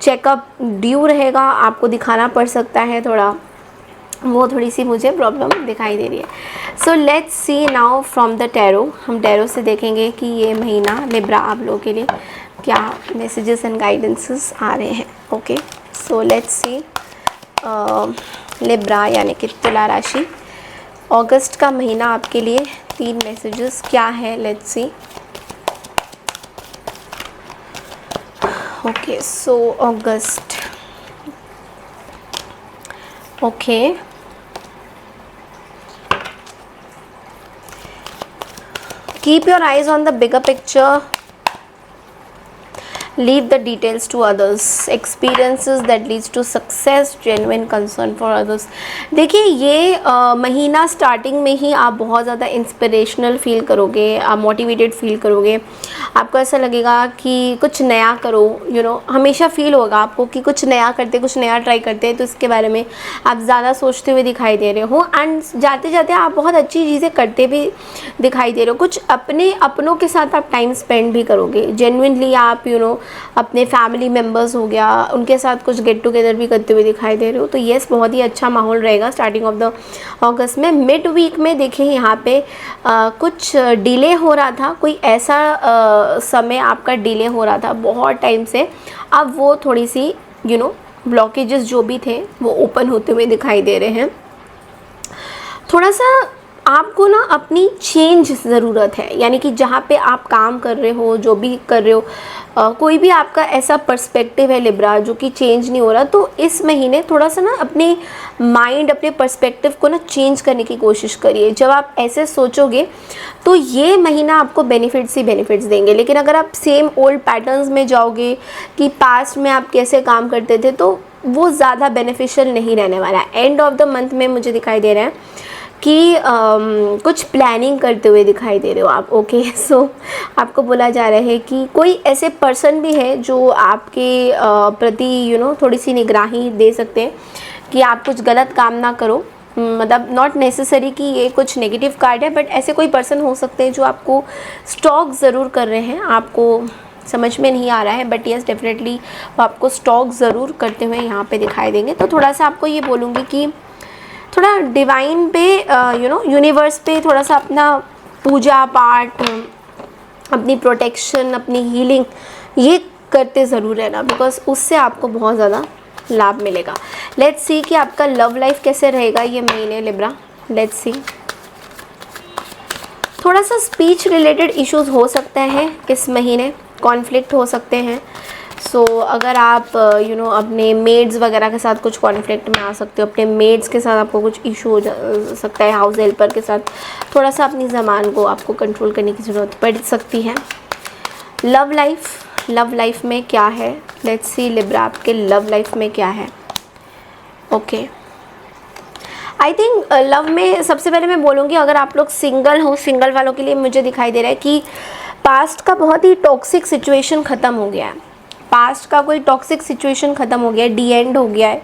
चेकअप ड्यू रहेगा, आपको दिखाना पड़ सकता है, थोड़ी सी मुझे प्रॉब्लम दिखाई दे रही है। सो let's C now from the tarot. हम टैरो से देखेंगे कि ये महीना लिब्रा आप लोगों के लिए क्या मैसेजेस एंड गाइडेंसेस आ रहे हैं। Okay, so let's C Libra यानी कि तुला राशि, अगस्त का महीना आपके लिए 3 मैसेजेस क्या है, let's see. Okay, so August, okay, keep your eyes on the bigger picture leave the details to others, experiences that leads to success, genuine concern for others. देखिए ये महीना स्टार्टिंग में ही आप बहुत ज़्यादा इंस्पिरेशनल फील करोगे, आप मोटिवेटेड फील करोगे, आपको ऐसा लगेगा कि कुछ नया करो, हमेशा फील होगा आपको कि कुछ नया करते, कुछ नया ट्राई करते हैं, तो इसके बारे में आप ज़्यादा सोचते हुए दिखाई दे रहे हो। एंड जाते जाते आप बहुत अच्छी चीज़ें करते भी दिखाई दे रहे हो, कुछ अपनों के साथ आप टाइम स्पेंड भी करोगे, जेन्युइनली आप अपने फैमिली मेम्बर्स हो गया, उनके साथ कुछ गेट टुगेदर भी करते हुए दिखाई दे रहे हो। तो येस, बहुत ही अच्छा माहौल रहेगा स्टार्टिंग ऑफ द अगस्त में। मिड वीक में देखिए यहाँ पे कुछ डिले हो रहा था, कोई ऐसा समय आपका डिले हो रहा था बहुत टाइम से, अब वो थोड़ी सी ब्लॉकेजेस जो भी थे वो ओपन होते हुए दिखाई दे रहे हैं। थोड़ा सा आपको ना अपनी चेंज ज़रूरत है, यानी कि जहाँ पे आप काम कर रहे हो, जो भी कर रहे हो, कोई भी आपका ऐसा पर्सपेक्टिव है लिब्रा जो कि चेंज नहीं हो रहा, तो इस महीने थोड़ा सा ना अपने माइंड, अपने पर्सपेक्टिव को ना चेंज करने की कोशिश करिए। जब आप ऐसे सोचोगे तो ये महीना आपको बेनिफिट्स ही बेनिफिट्स देंगे। लेकिन अगर आप सेम ओल्ड पैटर्न्स में जाओगे कि पास्ट में आप कैसे काम करते थे, तो वो ज़्यादा बेनिफिशियल नहीं रहने वाला है। एंड ऑफ द मंथ में मुझे दिखाई दे रहा है कि कुछ प्लानिंग करते हुए दिखाई दे रहे हो आप। ओके, सो आपको बोला जा रहा है कि कोई ऐसे पर्सन भी है जो आपके प्रति थोड़ी सी निगरानी दे सकते हैं कि आप कुछ गलत काम ना करो। मतलब नॉट नेसेसरी कि ये कुछ नेगेटिव कार्ड है, बट ऐसे कोई पर्सन हो सकते हैं जो आपको स्टॉक ज़रूर कर रहे हैं, आपको समझ में नहीं आ रहा है, बट यस डेफिनेटली वो आपको स्टॉक ज़रूर करते हुए यहाँ पे दिखाई देंगे। तो थोड़ा सा आपको ये बोलूँगी कि थोड़ा डिवाइन पे यूनिवर्स पे थोड़ा सा अपना पूजा पाठ, अपनी प्रोटेक्शन, अपनी हीलिंग ये करते ज़रूर रहना, बिकॉज उससे आपको बहुत ज़्यादा लाभ मिलेगा। लेट्स सी कि आपका लव लाइफ कैसे रहेगा ये महीने लिब्रा। लेट्स सी, थोड़ा सा स्पीच रिलेटेड इश्यूज हो सकते हैं इस महीने, कॉन्फ्लिक्ट हो सकते हैं। सो अगर आप अपने मेड्स वगैरह के साथ कुछ कॉन्फ्लिक्ट में आ सकते हो, अपने मेड्स के साथ आपको कुछ इशू हो सकता है, हाउस हेल्पर के साथ थोड़ा सा अपनी ज़बान को आपको कंट्रोल करने की ज़रूरत पड़ सकती है। लव लाइफ में क्या है, लेट्स सी लिब्रा आपके लव लाइफ में क्या है। ओके, आई थिंक लव में सबसे पहले मैं बोलूँगी, अगर आप लोग सिंगल हो, सिंगल वालों के लिए मुझे दिखाई दे रहा है कि पास्ट का बहुत ही टॉक्सिक सिचुएशन ख़त्म हो गया है। पास्ट का कोई टॉक्सिक सिचुएशन ख़त्म हो गया है, डी एंड हो गया है।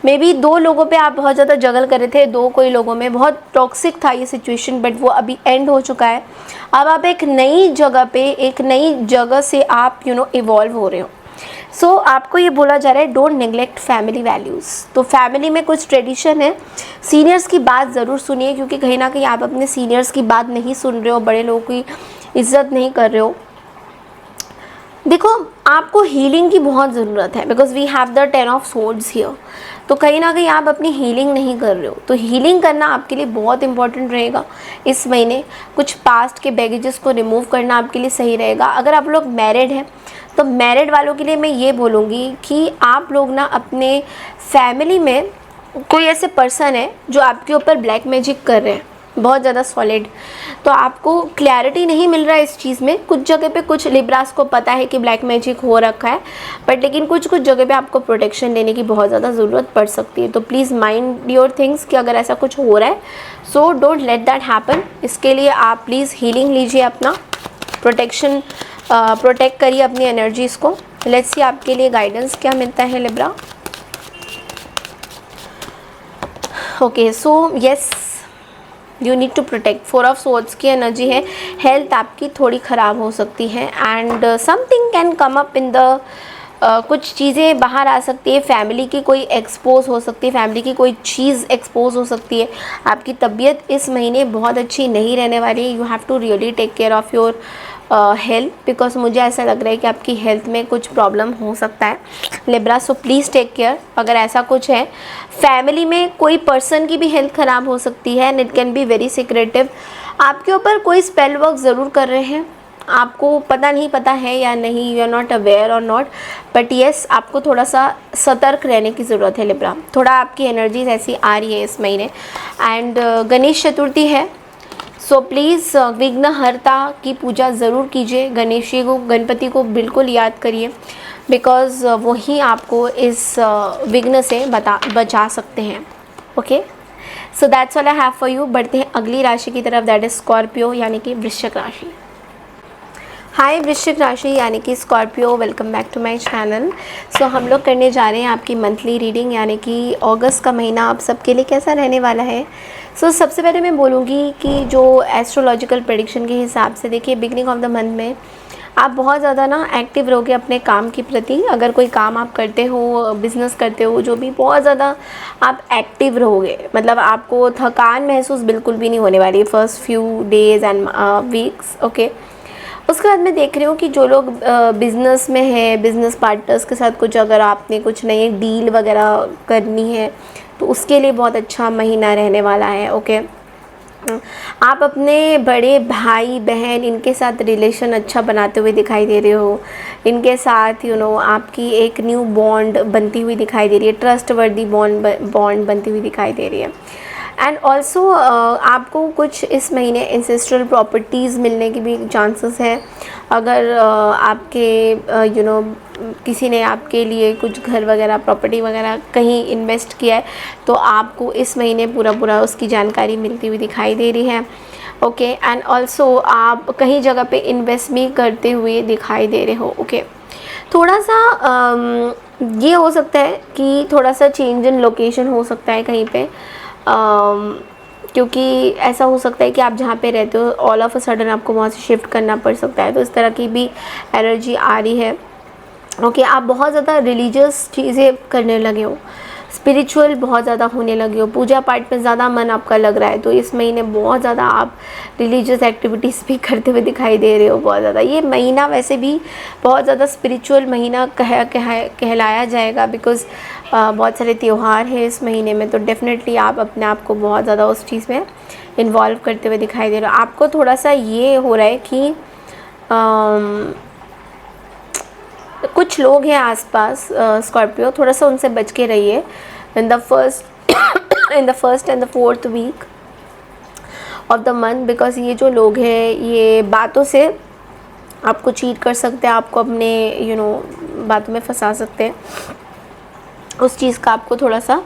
मे बी दो लोगों पे आप बहुत ज़्यादा जगल कर रहे थे, कोई लोगों में बहुत टॉक्सिक था ये सिचुएशन, बट वो अभी एंड हो चुका है। अब आप एक नई जगह से आप इवॉल्व हो रहे हो। सो आपको ये बोला जा रहा है डोंट नेग्लेक्ट फैमिली वैल्यूज़। तो फैमिली में कुछ ट्रेडिशन है, सीनियर्स की बात ज़रूर सुनिए, क्योंकि कहीं ना कहीं आप अपने सीनियर्स की बात नहीं सुन रहे हो, बड़े लोगों की इज्जत नहीं कर रहे हो। देखो आपको हीलिंग की बहुत ज़रूरत है, because we have the 10 of swords here. तो कहीं ना कहीं आप अपनी हीलिंग नहीं कर रहे हो, तो हीलिंग करना आपके लिए बहुत इंपॉर्टेंट रहेगा इस महीने। कुछ पास्ट के बैगेजेस को रिमूव करना आपके लिए सही रहेगा। अगर आप लोग मैरिड हैं तो मैरिड वालों के लिए मैं ये बोलूँगी कि आप लोग ना अपने फैमिली में कोई ऐसे पर्सन है जो आपके ऊपर ब्लैक मैजिक कर रहे हैं बहुत ज़्यादा सॉलिड, तो आपको क्लैरिटी नहीं मिल रहा है इस चीज़ में। कुछ जगह पे कुछ लिब्रास को पता है कि ब्लैक मैजिक हो रखा है, बट लेकिन कुछ जगह पे आपको प्रोटेक्शन लेने की बहुत ज़्यादा ज़रूरत पड़ सकती है। तो प्लीज़ माइंड योर थिंग्स कि अगर ऐसा कुछ हो रहा है, so don't let that happen. इसके लिए आप प्लीज़ हीलिंग लीजिए, अपना प्रोटेक्ट करिए अपनी एनर्जीज़ को। लेट्स सी आपके लिए गाइडेंस क्या मिलता है Libra. Okay, so yes you need to protect. 4 of swords की एनर्जी है, हेल्थ आपकी थोड़ी ख़राब हो सकती है, and something can come up in the कुछ चीज़ें बाहर आ सकती है, फैमिली की कोई एक्सपोज हो सकती है, फैमिली की कोई चीज़ एक्सपोज हो सकती है। आपकी तबीयत इस महीने बहुत अच्छी नहीं रहने वाली है। You have to really take care of your health, because मुझे ऐसा लग रहा है कि आपकी हेल्थ में कुछ प्रॉब्लम हो सकता है Libra. So please take care अगर ऐसा कुछ है। फैमिली में कोई पर्सन की भी हेल्थ ख़राब हो सकती है, and it can be very secretive. आपके ऊपर कोई स्पेल वर्क ज़रूर कर रहे हैं, आपको पता है या नहीं, यू आर नॉट अवेयर और नॉट, बट येस आपको थोड़ा सा सतर्क रहने की ज़रूरत है लिब्रा। थोड़ा आपकी एनर्जीज ऐसी आ रही है इस महीने। एंड गणेश चतुर्थी है, सो प्लीज़ विघ्नहर्ता की पूजा ज़रूर कीजिए, गणेश जी को, गणपति को बिल्कुल याद करिए, बिकॉज़ वही आपको इस विघ्न से बचा सकते हैं। Okay, so that's all I have for you. बढ़ते हैं अगली राशि की तरफ, दैट इज स्कॉर्पियो यानी कि वृश्चिक राशि। हाय वृश्चिक राशि यानी कि Scorpio, welcome back to my channel. So हम लोग करने जा रहे हैं आपकी मंथली रीडिंग, यानी कि अगस्त का महीना आप सबके लिए कैसा रहने वाला है। सो सबसे पहले मैं बोलूँगी कि जो एस्ट्रोलॉजिकल प्रेडिक्शन के हिसाब से, देखिए बिगनिंग ऑफ द मंथ में आप बहुत ज़्यादा ना एक्टिव रहोगे अपने काम के प्रति। अगर कोई काम आप करते हो, बिज़नेस करते हो, जो भी, बहुत ज़्यादा आप एक्टिव रहोगे, मतलब आपको थकान महसूस बिल्कुल भी नहीं होने वाली first few days and weeks. Okay, उसके बाद मैं देख रही हूँ कि जो लोग बिज़नेस में है, बिज़नेस पार्टनर्स के साथ कुछ, अगर आपने कुछ नई डील वगैरह करनी है तो उसके लिए बहुत अच्छा महीना रहने वाला है। ओके, आप अपने बड़े भाई बहन इनके साथ रिलेशन अच्छा बनाते हुए दिखाई दे रहे हो, इनके साथ आपकी एक न्यू बॉन्ड बनती हुई दिखाई दे रही है, ट्रस्ट वर्दी बॉन्ड बनती हुई दिखाई दे रही है। एंड ऑल्सो आपको कुछ इस महीने इंसेस्ट्रल प्रॉपर्टीज़ मिलने की भी चांसेस है। अगर आपके किसी ने आपके लिए कुछ घर वगैरह, प्रॉपर्टी वगैरह कहीं इन्वेस्ट किया है तो आपको इस महीने पूरा उसकी जानकारी मिलती हुई दिखाई दे रही है। ओके, एंड ऑल्सो आप कहीं जगह पे इन्वेस्ट भी करते हुए दिखाई दे रहे हो। ओके, थोड़ा सा ये हो सकता है कि थोड़ा सा चेंज इन लोकेशन हो सकता है कहीं पे, क्योंकि ऐसा हो सकता है कि आप जहाँ पे रहते हो ऑल ऑफ अ सडन आपको वहाँ से शिफ्ट करना पड़ सकता है, तो इस तरह की भी एनर्जी आ रही है। ओके, आप बहुत ज़्यादा रिलीजियस चीज़ें करने लगे हो, स्पिरिचुअल बहुत ज़्यादा होने लगे हो, पूजा पाठ में ज़्यादा मन आपका लग रहा है, तो इस महीने बहुत ज़्यादा आप रिलीजियस एक्टिविटीज़ भी करते हुए दिखाई दे रहे हो बहुत ज़्यादा। ये महीना वैसे भी बहुत ज़्यादा स्पिरिचुअल महीना कहलाया जाएगा, बिकॉज़ बहुत सारे त्यौहार हैं इस महीने में, तो डेफिनेटली आप अपने आप को बहुत ज़्यादा उस चीज़ में इन्वॉल्व करते हुए दिखाई दे रहे हो। आपको थोड़ा सा ये हो रहा है कि कुछ लोग हैं आसपास स्कॉर्पियो, थोड़ा सा उनसे बच के रहिए in the first and the fourth week of the month, because ये जो लोग हैं ये बातों से आपको चीट कर सकते हैं, आपको अपने बातों में फंसा सकते हैं। उस चीज़ का आपको थोड़ा सा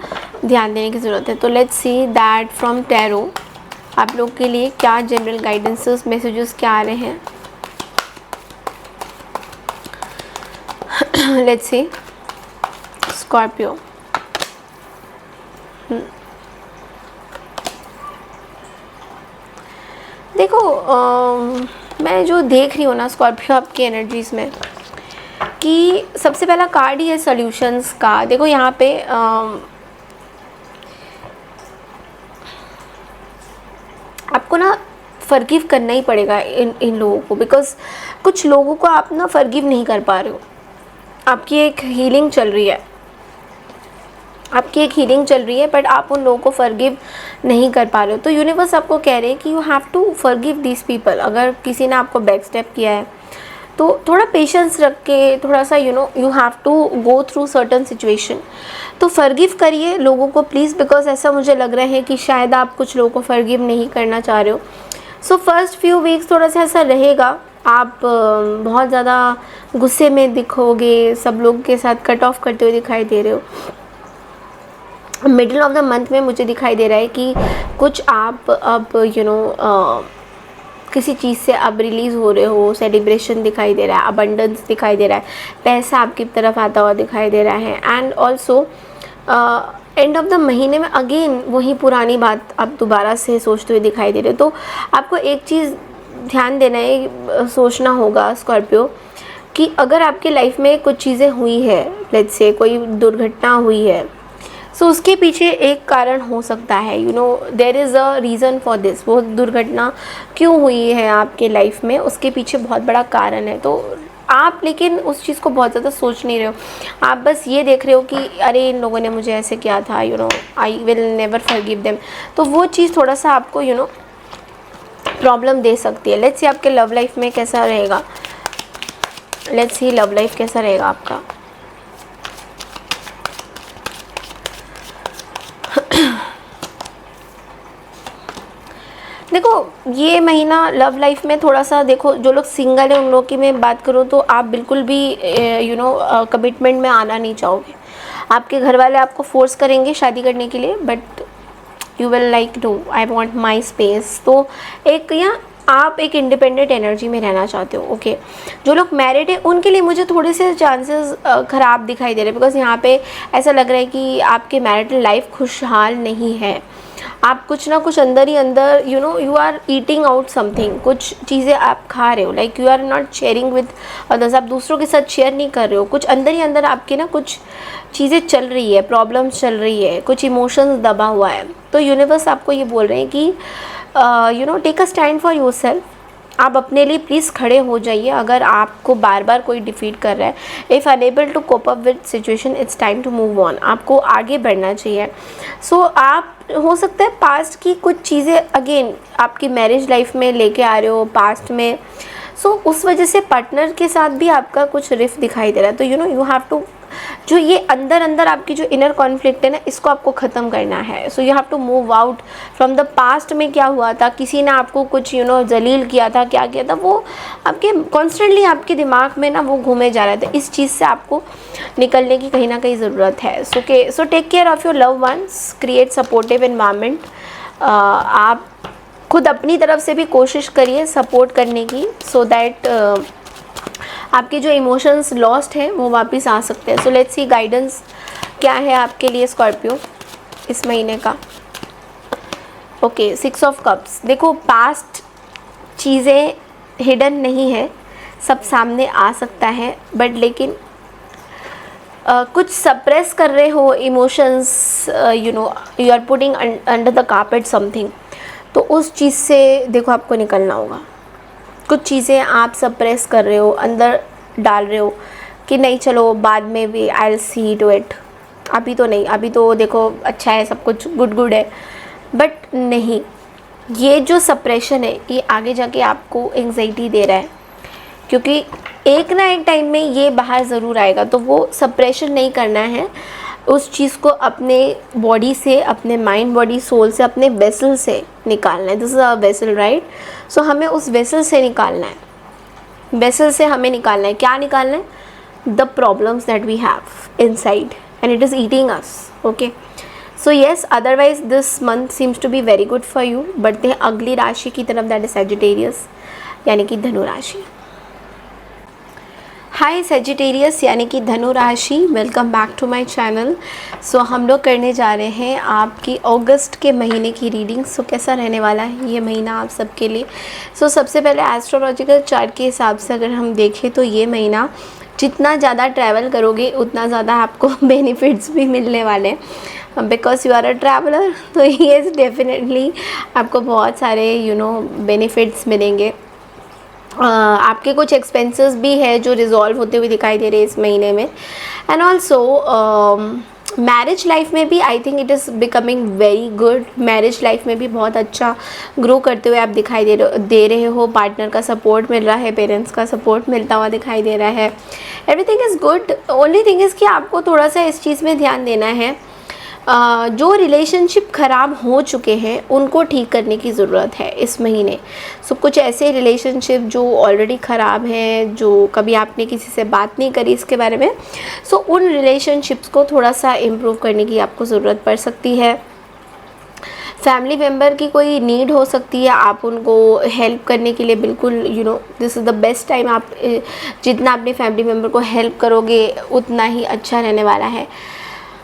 ध्यान देने की ज़रूरत है। तो let's see that from tarot आप लोग के लिए क्या जनरल गाइडेंसेस, मैसेजेस क्या आ रहे हैं। Let's see Scorpio. देखो मैं जो देख रही हूँ ना स्कॉर्पियो आपकी एनर्जीज़ में, कि सबसे पहला कार्ड ही है सॉल्यूशंस का। देखो यहाँ पे आपको ना फॉरगिव करना ही पड़ेगा इन लोगों को, बिकॉज कुछ लोगों को आप ना फॉरगिव नहीं कर पा रहे हो। आपकी एक हीलिंग चल रही है, बट आप उन लोगों को फॉरगिव नहीं कर पा रहे हो। तो यूनिवर्स आपको कह रहे हैं कि you have to forgive this people. अगर किसी ने आपको बैक स्टेप किया है तो थोड़ा पेशेंस रख के, थोड़ा सा you have to go through certain situation, तो फॉरगिव करिए लोगों को प्लीज़, बिकॉज ऐसा मुझे लग रहा है कि शायद आप कुछ लोगों को फॉरगिव नहीं करना चाह रहे हो। सो फर्स्ट फ्यू वीक्स थोड़ा सा ऐसा रहेगा, आप बहुत ज़्यादा गुस्से में दिखोगे, सब लोग के साथ कट ऑफ करते हुए दिखाई दे रहे हो। मिडिल ऑफ द मंथ में मुझे दिखाई दे रहा है कि कुछ आप अब किसी चीज़ से अब रिलीज़ हो रहे हो, सेलिब्रेशन दिखाई दे रहा है, अबंडेंस दिखाई दे रहा है, पैसा आपकी तरफ आता हुआ दिखाई दे रहा है। And also and of the महीने में अगेन वही पुरानी बात आप दोबारा से सोचते हुए दिखाई दे रहे हो। तो आपको एक चीज़ ध्यान देना है, सोचना होगा स्कॉर्पियो, कि अगर आपके लाइफ में कुछ चीज़ें हुई है, लेट्स से कोई दुर्घटना हुई है, सो उसके पीछे एक कारण हो सकता है, there is a reason for this. वो दुर्घटना क्यों हुई है आपके लाइफ में, उसके पीछे बहुत बड़ा कारण है। तो आप लेकिन उस चीज़ को बहुत ज़्यादा सोच नहीं रहे हो, आप बस ये देख रहे हो कि अरे इन लोगों ने मुझे ऐसे किया था, I will never forgive them. तो वो चीज़ थोड़ा सा आपको प्रॉब्लम दे सकती है। लेट्स सी आपके लव लाइफ में कैसा रहेगा, लेट्स सी लव लाइफ कैसा रहेगा आपका। देखो ये महीना लव लाइफ में थोड़ा सा, देखो जो लोग सिंगल है उन लोग की मैं बात करूँ तो आप बिल्कुल भी कमिटमेंट में आना नहीं चाहोगे। आपके घर वाले आपको फोर्स करेंगे शादी करने के लिए, but you will like no I want my space. तो एक या आप एक इंडिपेंडेंट एनर्जी में रहना चाहते हो। ओके जो लोग मैरिड है उनके लिए मुझे थोड़े से चांसेस ख़राब दिखाई दे रहे हैं, बिकॉज यहाँ पे ऐसा लग रहा है कि आपके मैरिटल लाइफ खुशहाल नहीं है। आप कुछ ना कुछ अंदर ही अंदर you are eating out something, कुछ चीज़ें आप खा रहे हो, like you are not sharing with others, आप दूसरों के साथ शेयर नहीं कर रहे हो। कुछ अंदर ही अंदर आपके ना कुछ चीज़ें चल रही है, प्रॉब्लम्स चल रही है, कुछ इमोशंस दबा हुआ है। तो यूनिवर्स आपको ये बोल रहे हैं कि take a stand for yourself. आप अपने लिए प्लीज़ खड़े हो जाइए। अगर आपको बार बार कोई डिफीट कर रहा है, if unable to cope up with situation, it's time to move on. आपको आगे बढ़ना चाहिए। सो आप हो सकता है पास्ट की कुछ चीज़ें अगेन आपकी मैरिज लाइफ में लेके आ रहे हो पास्ट में। सो उस वजह से पार्टनर के साथ भी आपका कुछ रिफ्ट दिखाई दे रहा है। तो यू हैव टू, जो ये अंदर अंदर आपकी जो इनर कॉन्फ्लिक्ट है ना, इसको आपको ख़त्म करना है। So you have to move out from the past में क्या हुआ था, किसी ने आपको कुछ जलील किया था, क्या किया था, वो आपके कॉन्स्टेंटली आपके दिमाग में ना वो घूमे जा रहा था। इस चीज़ से आपको निकलने की कहीं ना कहीं ज़रूरत है। So take care of your love ones, create supportive environment. आप खुद अपनी तरफ से भी कोशिश करिए सपोर्ट करने की, सो दैट आपके जो इमोशंस लॉस्ट हैं वो वापस आ सकते हैं। सो लेट्स सी गाइडेंस क्या है आपके लिए स्कॉर्पियो इस महीने का। Okay 6 of cups. देखो पास्ट चीज़ें हिडन नहीं है, सब सामने आ सकता है, बट लेकिन कुछ सप्रेस कर रहे हो emotions, you are putting under the carpet something. तो उस चीज़ से देखो आपको निकलना होगा। कुछ चीज़ें आप सप्रेस कर रहे हो, अंदर डाल रहे हो कि नहीं चलो बाद में भी I will see to it, अभी तो नहीं, अभी तो देखो अच्छा है, सब कुछ गुड है, बट नहीं, ये जो सप्रेशन है ये आगे जाके आपको एंग्जाइटी दे रहा है, क्योंकि एक ना एक टाइम में ये बाहर ज़रूर आएगा। तो वो सप्रेशन नहीं करना है, उस चीज़ को अपने बॉडी से, अपने माइंड बॉडी सोल से, अपने वेसल से निकालना है। This is a vessel, right. So हमें उस वेसल से निकालना है, वेसल से हमें निकालना है। क्या निकालना है? The problems that we have inside and it is eating us. Okay so yes, otherwise this month seems to be very good for you. बढ़ते हैं अगली राशि की तरफ, दैट इज सैजिटेरियस यानी कि धनु राशि। हाय सैजिटेरियस यानी कि धनु राशि, welcome back to my channel. So हम लोग करने जा रहे हैं आपकी अगस्त के महीने की रीडिंग। सो कैसा रहने वाला है ये महीना आप सबके लिए। सो सबसे पहले एस्ट्रोलॉजिकल चार्ट के हिसाब से अगर हम देखें तो ये महीना जितना ज़्यादा ट्रैवल करोगे उतना ज़्यादा आपको बेनिफिट्स भी मिलने वाले हैं, because you are a traveller. तो ये डेफिनेटली आपको बहुत सारे बेनिफिट्स मिलेंगे। आपके कुछ एक्सपेंसेस भी है जो रिजॉल्व होते हुए दिखाई दे रहे हैं इस महीने में। एंड ऑल्सो मैरिज लाइफ में भी I think it is becoming very good. Marriage life में भी बहुत अच्छा ग्रो करते हुए आप दिखाई दे रहे हो। पार्टनर का सपोर्ट मिल रहा है, पेरेंट्स का सपोर्ट मिलता हुआ दिखाई दे रहा है। Everything is good. Only thing is कि आपको थोड़ा सा इस चीज़ में ध्यान देना है, जो रिलेशनशिप ख़राब हो चुके हैं उनको ठीक करने की ज़रूरत है इस महीने। सो कुछ ऐसे रिलेशनशिप जो ऑलरेडी ख़राब हैं, जो कभी आपने किसी से बात नहीं करी इसके बारे में, सो उन रिलेशनशिप्स को थोड़ा सा इम्प्रूव करने की आपको ज़रूरत पड़ सकती है। फैमिली मेम्बर की कोई नीड हो सकती है, आप उनको हेल्प करने के लिए बिल्कुल this is the best time. आप जितना अपने फैमिली मेम्बर को हेल्प करोगे उतना ही अच्छा रहने वाला है।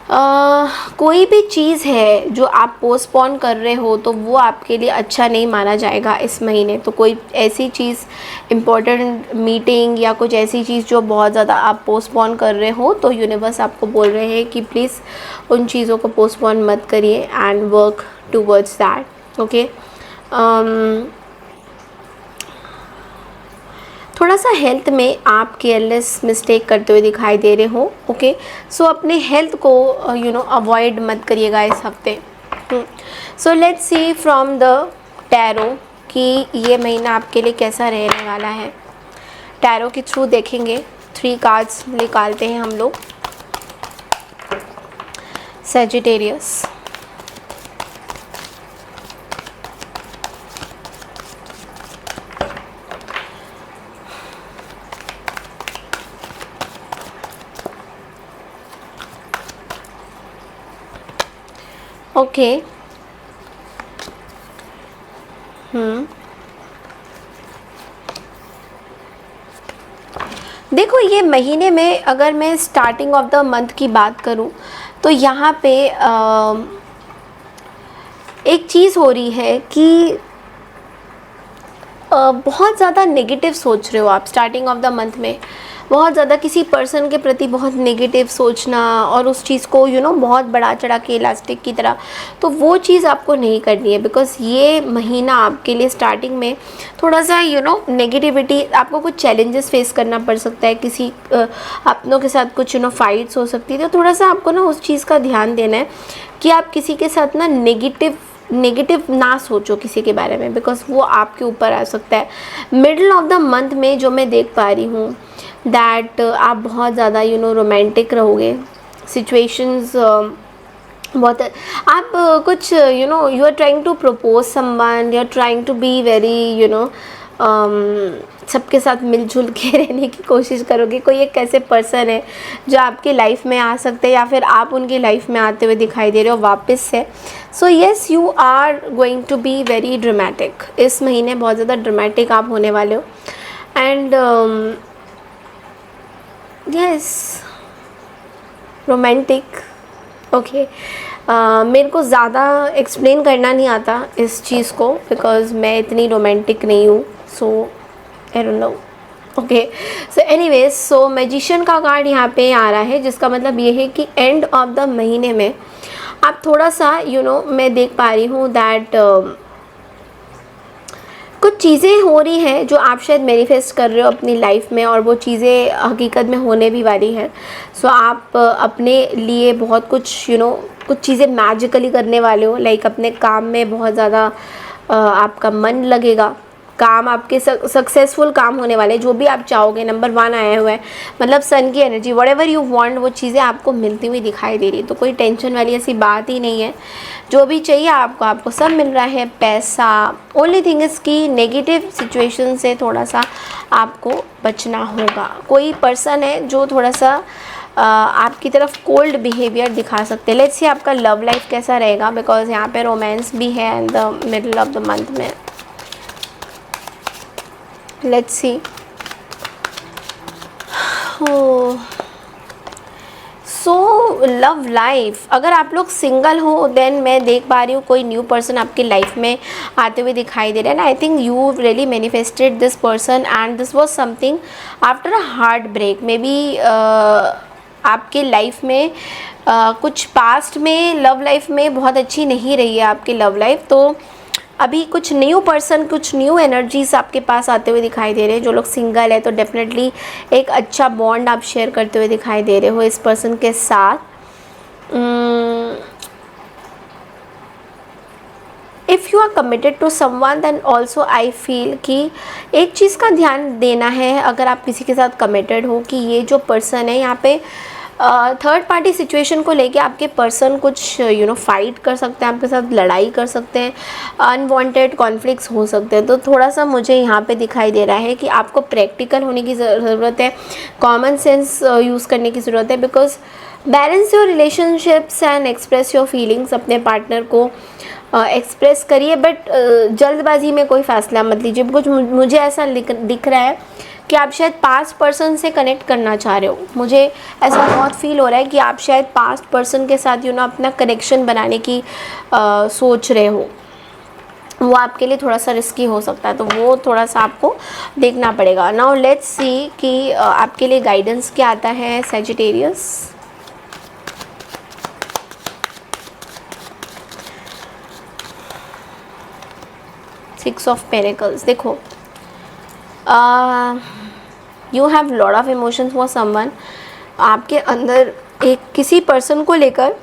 कोई भी चीज़ है जो आप पोस्टपोन कर रहे हो तो वो आपके लिए अच्छा नहीं माना जाएगा इस महीने। तो कोई ऐसी चीज़, इम्पोर्टेंट मीटिंग या कुछ ऐसी चीज़ जो बहुत ज़्यादा आप पोस्टपोन कर रहे हो, तो यूनिवर्स आपको बोल रहे हैं कि प्लीज़ उन चीज़ों को पोस्टपोन मत करिए and work towards that. Okay थोड़ा सा हेल्थ में आप केयरलेस मिस्टेक करते हुए दिखाई दे रहे हो। ओके सो अपने हेल्थ को अवॉइड मत करिएगा इस हफ्ते। सो let's C from the tarot कि ये महीना आपके लिए कैसा रहने वाला है। टैरो के थ्रू देखेंगे, 3 कार्ड्स निकालते हैं हम लोग। Sagittarius, okay. देखो ये महीने में अगर मैं स्टार्टिंग ऑफ द मंथ की बात करूं तो यहाँ पे एक चीज़ हो रही है कि बहुत ज़्यादा नेगेटिव सोच रहे हो आप स्टार्टिंग ऑफ द मंथ में। बहुत ज़्यादा किसी पर्सन के प्रति बहुत नेगेटिव सोचना और उस चीज़ को बहुत बढ़ा चढ़ा के इलास्टिक की तरह, तो वो चीज़ आपको नहीं करनी है। बिकॉज़ ये महीना आपके लिए स्टार्टिंग में थोड़ा सा नेगेटिविटी, आपको कुछ चैलेंजेस फेस करना पड़ सकता है, किसी अपनों के साथ कुछ फाइट्स हो सकती है। तो थोड़ा सा आपको उस चीज़ का ध्यान देना है कि आप किसी के साथ नेगेटिव ना सोचो किसी के बारे में, बिकॉज़ वो आपके ऊपर आ सकता है। मिडल ऑफ द मंथ में जो मैं देख पा रही हूँ दैट आप बहुत ज़्यादा रोमांटिक रहोगे। सिचुएशंस बहुत आप कुछ you are trying to propose someone, you are trying to be very सबके साथ मिलजुल के रहने की कोशिश करोगे। कोई एक ऐसे पर्सन है जो आपकी लाइफ में आ सकते हैं या फिर आप उनकी लाइफ में आते हुए दिखाई दे रहे हो वापस से। So yes, you are going to be very dramatic. इस महीने बहुत ज़्यादा ड्रामेटिक आप होने वाले हो। And yes, romantic. ओके, मेरे को ज़्यादा एक्सप्लेन करना नहीं आता इस चीज़ को, बिकॉज़ मैं इतनी रोमांटिक नहीं हूँ। So I don't know. Okay, so anyways, so magician का कार्ड यहाँ पे आ रहा है, जिसका मतलब ये है कि एंड ऑफ द महीने में आप थोड़ा सा मैं देख पा रही हूँ दैट कुछ चीज़ें हो रही हैं जो आप शायद मैनिफेस्ट कर रहे हो अपनी लाइफ में, और वो चीज़ें हकीकत में होने भी वाली हैं। सो आप अपने लिए बहुत कुछ कुछ चीज़ें मैजिकली करने वाले हो। लाइक अपने काम में बहुत ज़्यादा आपका मन लगेगा, काम आपके सक्सेसफुल काम होने वाले, जो भी आप चाहोगे। नंबर 1 आया हुआ है, मतलब सन की energy, what ever you want वो चीज़ें आपको मिलती हुई दिखाई दे रही है। तो कोई टेंशन वाली ऐसी बात ही नहीं है। जो भी चाहिए आपको सब मिल रहा है, पैसा। ओनली थिंग इज़ कि नेगेटिव सिचुएशन से थोड़ा सा आपको बचना होगा। कोई पर्सन है जो थोड़ा सा आपकी तरफ कोल्ड बिहेवियर दिखा सकते हैं। लेट्स सी आपका लव लाइफ कैसा रहेगा, बिकॉज यहाँ पे रोमांस भी है in the middle of the month में। Let's see. So love life, अगर आप लोग सिंगल हो देन मैं देख पा रही हूँ कोई न्यू पर्सन आपकी लाइफ में आते हुए दिखाई दे रहा है। And I think you really manifested this person and this was something after a heart break. Maybe आपके लाइफ में कुछ पास्ट में लव लाइफ में बहुत अच्छी नहीं रही है आपकी लव लाइफ, तो अभी कुछ न्यू पर्सन, कुछ न्यू एनर्जीज आपके पास आते हुए दिखाई दे रहे हैं। जो लोग सिंगल है तो डेफिनेटली एक अच्छा बॉन्ड आप शेयर करते हुए दिखाई दे रहे हो इस पर्सन के साथ। If you are committed to someone then also I feel कि एक चीज़ का ध्यान देना है अगर आप किसी के साथ कमिटेड हो, कि ये जो पर्सन है यहाँ पे थर्ड पार्टी सिचुएशन को लेके आपके पर्सन कुछ फाइट कर सकते हैं, आपके साथ लड़ाई कर सकते हैं, अनवांटेड कॉन्फ्लिक्ट्स हो सकते हैं। तो थोड़ा सा मुझे यहाँ पे दिखाई दे रहा है कि आपको प्रैक्टिकल होने की ज़रूरत है, कॉमन सेंस यूज़ करने की ज़रूरत है। Because balance your relationships and express your feelings. अपने पार्टनर को एक्सप्रेस करिए, बट जल्दबाजी में कोई फ़ैसला मत लीजिए। कुछ मुझे ऐसा दिख रहा है कि आप शायद पास्ट पर्सन से कनेक्ट करना चाह रहे हो। मुझे ऐसा बहुत फील हो रहा है कि आप शायद पास्ट पर्सन के साथ अपना कनेक्शन बनाने की सोच रहे हो। वो आपके लिए थोड़ा सा रिस्की हो सकता है, तो वो थोड़ा सा आपको देखना पड़ेगा। नाउ लेट्स सी कि आपके लिए गाइडेंस क्या आता है सैजिटेरियस। Six of pentacles. देखो, you have lot of emotions for someone. आपके अंदर एक किसी पर्सन को लेकर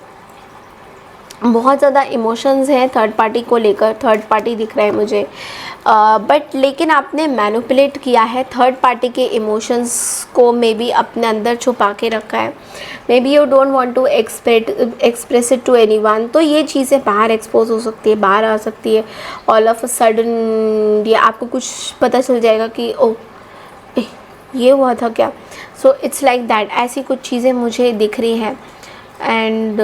बहुत ज़्यादा इमोशंस हैं, थर्ड पार्टी को लेकर। थर्ड पार्टी दिख रहा है मुझे, बट लेकिन आपने मैनिपुलेट किया है थर्ड पार्टी के इमोशंस को, मे बी अपने अंदर छुपा के रखा है। Maybe you don't want to express it to anyone. तो ये चीज़ें बाहर एक्सपोज हो सकती है, बाहर आ सकती है। ऑल ऑफ अ सडन ये आपको कुछ पता चल जाएगा कि ओ ये हुआ था क्या। So it's like that. ऐसी कुछ चीज़ें मुझे दिख रही हैं। एंड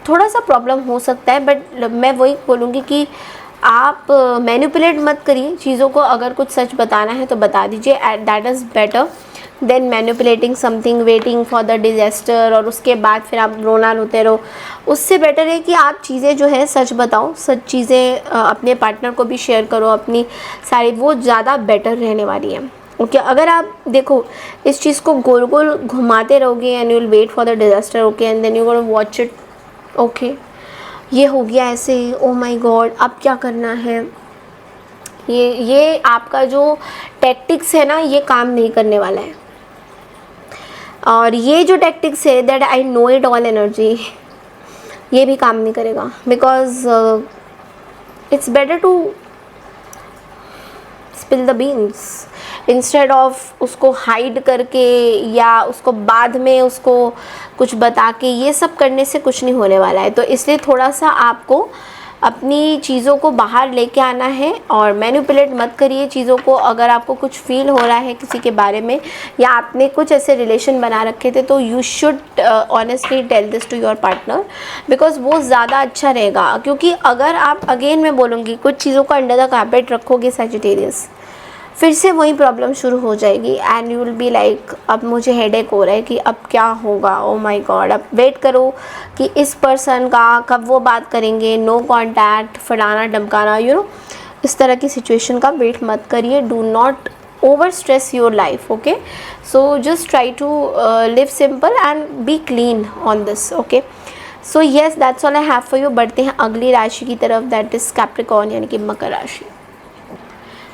थोड़ा सा प्रॉब्लम हो सकता है, बट मैं वही बोलूँगी कि आप मैनिपुलेट मत करिए चीज़ों को। अगर कुछ सच बताना है तो बता दीजिए, that is better than manipulating something, waiting for the disaster और उसके बाद फिर आप रोना रोते रहो। उससे बेटर है कि आप चीज़ें जो है सच बताओ, सच चीज़ें अपने पार्टनर को भी शेयर करो अपनी सारी, वो ज़्यादा बेटर रहने वाली है। ओके अगर आप देखो इस चीज़ को गोल गोल घुमाते रहोगे and you will wait for the disaster, okay, and then you gonna watch it, okay ये हो गया ऐसे, ओ माय गॉड अब क्या करना है। ये आपका जो टैक्टिक्स है ना, ये काम नहीं करने वाला है। और ये जो टैक्टिक्स है, that I know it all energy, ये भी काम नहीं करेगा। Because it's better to spill the beans instead of उसको हाइड करके या उसको बाद में उसको कुछ बता के। ये सब करने से कुछ नहीं होने वाला है। तो इसलिए थोड़ा सा आपको अपनी चीज़ों को बाहर लेके आना है और मैनिपुलेट मत करिए चीज़ों को। अगर आपको कुछ फील हो रहा है किसी के बारे में या आपने कुछ ऐसे रिलेशन बना रखे थे, तो you should honestly tell this to your partner, because वो ज़्यादा अच्छा रहेगा। क्योंकि अगर आप, अगेन मैं बोलूँगी, कुछ चीज़ों को अंडर द कारपेट रखोगे सजिटेरियस, फिर से वही प्रॉब्लम शुरू हो जाएगी and you will be like अब मुझे हेडेक हो रहा है कि अब क्या होगा, ओ माय गॉड। अब वेट करो कि इस पर्सन का कब वो बात करेंगे, नो कांटेक्ट, फलाना डमकाना, यू नो, इस तरह की सिचुएशन का वेट मत करिए। Do not over stress your life, okay. So just try to live simple and be clean on this, okay. So yes, that's all I have for you. बढ़ते हैं अगली राशि की तरफ, दैट इज़ कैप्रिकॉर्न यानी कि मकर राशि।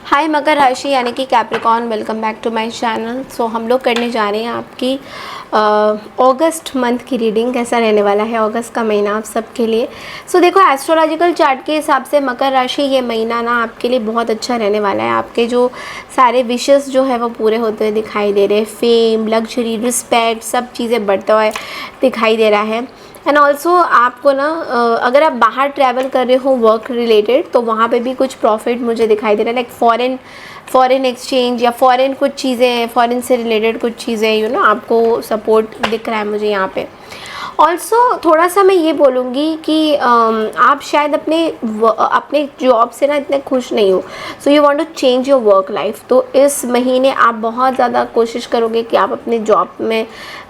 हाय मकर राशि यानी कि Capricorn, welcome back to my channel. So हम लोग करने जा रहे हैं आपकी अगस्त मंथ की रीडिंग। कैसा रहने वाला है अगस्त का महीना आप सबके लिए। सो देखो एस्ट्रोलॉजिकल चार्ट के हिसाब से मकर राशि ये महीना ना आपके लिए बहुत अच्छा रहने वाला है। आपके जो सारे विशेस जो है वो पूरे होते हुए दिखाई दे रहे हैं। फेम, लग्जरी, रिस्पेक्ट, सब चीज़ें बढ़ते हुए दिखाई दे रहा है। एंड ऑल्सो आपको ना अगर आप बाहर ट्रैवल कर रहे हो वर्क रिलेटेड, तो वहाँ पे भी कुछ प्रॉफिट मुझे दिखाई दे रहा है। लाइक फॉरेन एक्सचेंज या फॉरेन कुछ चीज़ें, फॉरेन से रिलेटेड कुछ चीज़ें, यू नो, आपको सपोर्ट दिख रहा है मुझे यहाँ पे। ऑल्सो थोड़ा सा मैं ये बोलूँगी कि आप शायद अपने जॉब से ना इतने खुश नहीं हो, so you want to change your work life. तो इस महीने आप बहुत ज़्यादा कोशिश करोगे कि आप अपने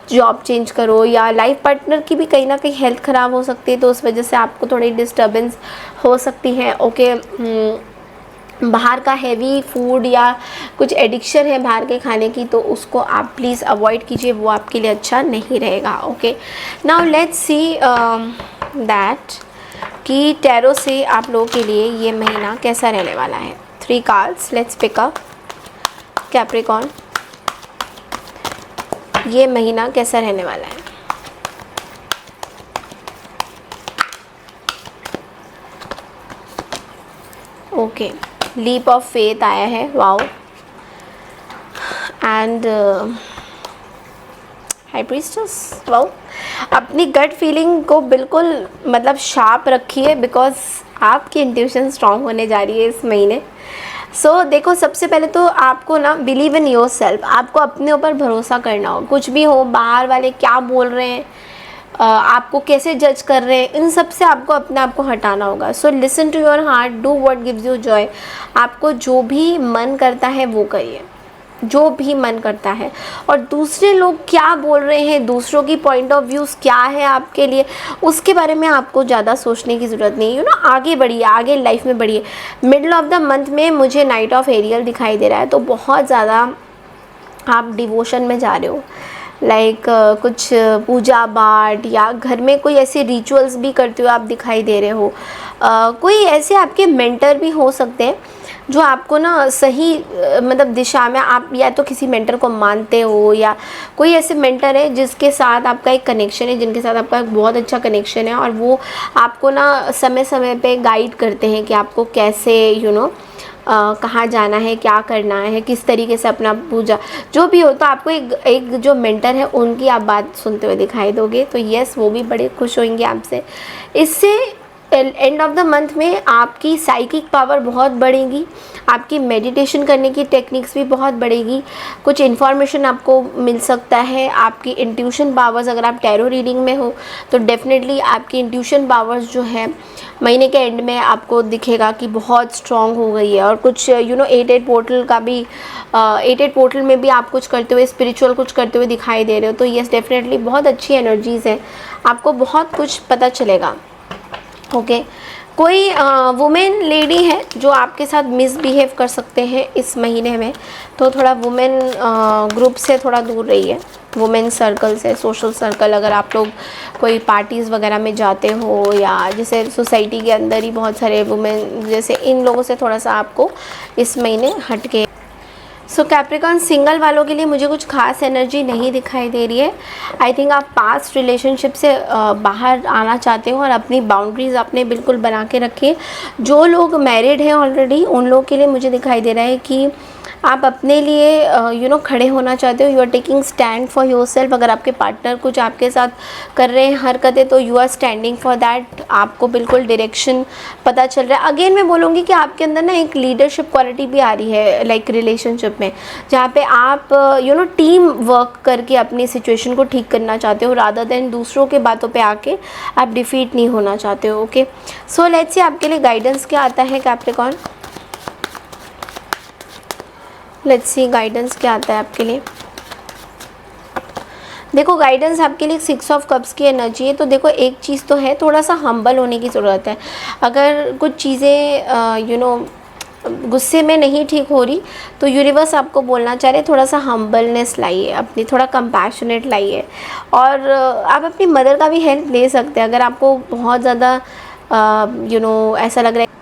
जॉब चेंज करो, या लाइफ पार्टनर की भी कहीं ना कहीं हेल्थ ख़राब हो सकती है, तो उस वजह से आपको थोड़ी डिस्टर्बेंस हो सकती है, ओके। बाहर का हैवी फूड या कुछ एडिक्शन है बाहर के खाने की, तो उसको आप प्लीज़ अवॉइड कीजिए, वो आपके लिए अच्छा नहीं रहेगा, okay. Now let's see that कि टैरो से आप लोगों के लिए ये महीना कैसा रहने वाला है। 3 cards, let's pick up. Capricorn, ये महीना कैसा रहने वाला है। ओके, लीप ऑफ फेथ आया है, wow. And high priestess, wow. अपनी गट फीलिंग को बिल्कुल मतलब शार्प रखिए, बिकॉज आपकी इंट्यूशन स्ट्रांग होने जा रही है इस महीने। सो देखो, सबसे पहले तो आपको ना बिलीव इन योर सेल्फ, आपको अपने ऊपर भरोसा करना हो। कुछ भी हो, बाहर वाले क्या बोल रहे हैं, आपको कैसे जज कर रहे हैं, इन सब से आपको अपने आप को हटाना होगा। So listen to your heart, do what gives you joy. आपको जो भी मन करता है वो करिए, जो भी मन करता है। और दूसरे लोग क्या बोल रहे हैं, दूसरों की पॉइंट ऑफ व्यूज़ क्या है आपके लिए, उसके बारे में आपको ज़्यादा सोचने की ज़रूरत नहीं है, ना। आगे बढ़िए, आगे लाइफ में बढ़िए। मिडल ऑफ द मंथ में मुझे नाइट ऑफ एरियल दिखाई दे रहा है, तो बहुत ज़्यादा आप डिवोशन में जा रहे हो। लाइक कुछ पूजा पाठ या घर में कोई ऐसे रिचुअल्स भी करते हो आप दिखाई दे रहे हो। कोई ऐसे आपके मेंटर भी हो सकते हैं जो आपको ना सही मतलब दिशा में, आप या तो किसी मेंटर को मानते हो या कोई ऐसे मेंटर है जिसके साथ आपका एक कनेक्शन है, जिनके साथ आपका एक बहुत अच्छा कनेक्शन है, और वो आपको ना समय समय पे गाइड करते हैं कि आपको कैसे, यू नो, कहाँ जाना है, क्या करना है, किस तरीके से अपना पूजा जो भी हो। तो आपको एक जो मेंटर है उनकी आप बात सुनते हुए दिखाई दोगे, तो यस, वो भी बड़े खुश होंगे आपसे। इससे एंड ऑफ द मंथ में आपकी साइकिक पावर बहुत बढ़ेगी, आपकी मेडिटेशन करने की टेक्निक्स भी बहुत बढ़ेगी, कुछ इन्फॉर्मेशन आपको मिल सकता है, आपकी इंट्यूशन पावर्स, अगर आप टैरो रीडिंग में हो तो डेफिनेटली आपकी इंट्यूशन पावर्स जो है महीने के एंड में आपको दिखेगा कि बहुत स्ट्रॉन्ग हो गई है। और कुछ 8 पोर्टल का भी 8 पोर्टल में भी आप कुछ करते हुए, स्पिरिचुअल कुछ करते हुए दिखाई दे रहे हो, तो यस डेफिनेटली बहुत अच्छी एनर्जीज़ हैं, आपको बहुत कुछ पता चलेगा। ओके कोई वुमेन लेडी है जो आपके साथ मिसबिहेव कर सकते हैं इस महीने में, तो थोड़ा वुमेन ग्रुप से थोड़ा दूर रहिए, वुमेन सर्कल से, सोशल सर्कल, अगर आप लोग कोई पार्टीज़ वगैरह में जाते हो या जैसे सोसाइटी के अंदर ही बहुत सारे वुमेन, जैसे इन लोगों से थोड़ा सा आपको इस महीने हट के। सो कैप्रिकॉर्न सिंगल वालों के लिए मुझे कुछ खास एनर्जी नहीं दिखाई दे रही है। आई थिंक आप पास्ट रिलेशनशिप से बाहर आना चाहते हो और अपनी बाउंड्रीज़ आपने बिल्कुल बना के रखी है। जो लोग मैरिड हैं ऑलरेडी, उन लोगों के लिए मुझे दिखाई दे रहा है कि आप अपने लिए खड़े होना चाहते हो, you are taking stand for yourself. अगर आपके पार्टनर कुछ आपके साथ कर रहे हैं हरकतें, तो you are standing for that, आपको बिल्कुल डायरेक्शन पता चल रहा है। अगेन मैं बोलूँगी कि आपके अंदर ना एक लीडरशिप क्वालिटी भी आ रही है लाइक रिलेशनशिप में, जहाँ पे आप टीम वर्क करके अपनी सिचुएशन को ठीक करना चाहते हो, रादर देन दूसरों के बातों पे आके आप डिफीट नहीं होना चाहते हो। ओके सो लेट्स सी आपके लिए गाइडेंस क्या आता है कैप्रिकॉर्न। लेट्स सी गाइडेंस क्या आता है आपके लिए। देखो गाइडेंस आपके लिए 6 ऑफ कप्स की एनर्जी है। तो देखो एक चीज़ तो है, थोड़ा सा हम्बल होने की ज़रूरत है। अगर कुछ चीज़ें गुस्से में नहीं ठीक हो रही, तो यूनिवर्स आपको बोलना चाह रहे थोड़ा सा हम्बलनेस लाइए, अपनी थोड़ा कंपैशनेट लाइए। और आप अपनी मदर का भी हेल्प ले सकते हैं अगर आपको बहुत ज़्यादा ऐसा लग रहा है।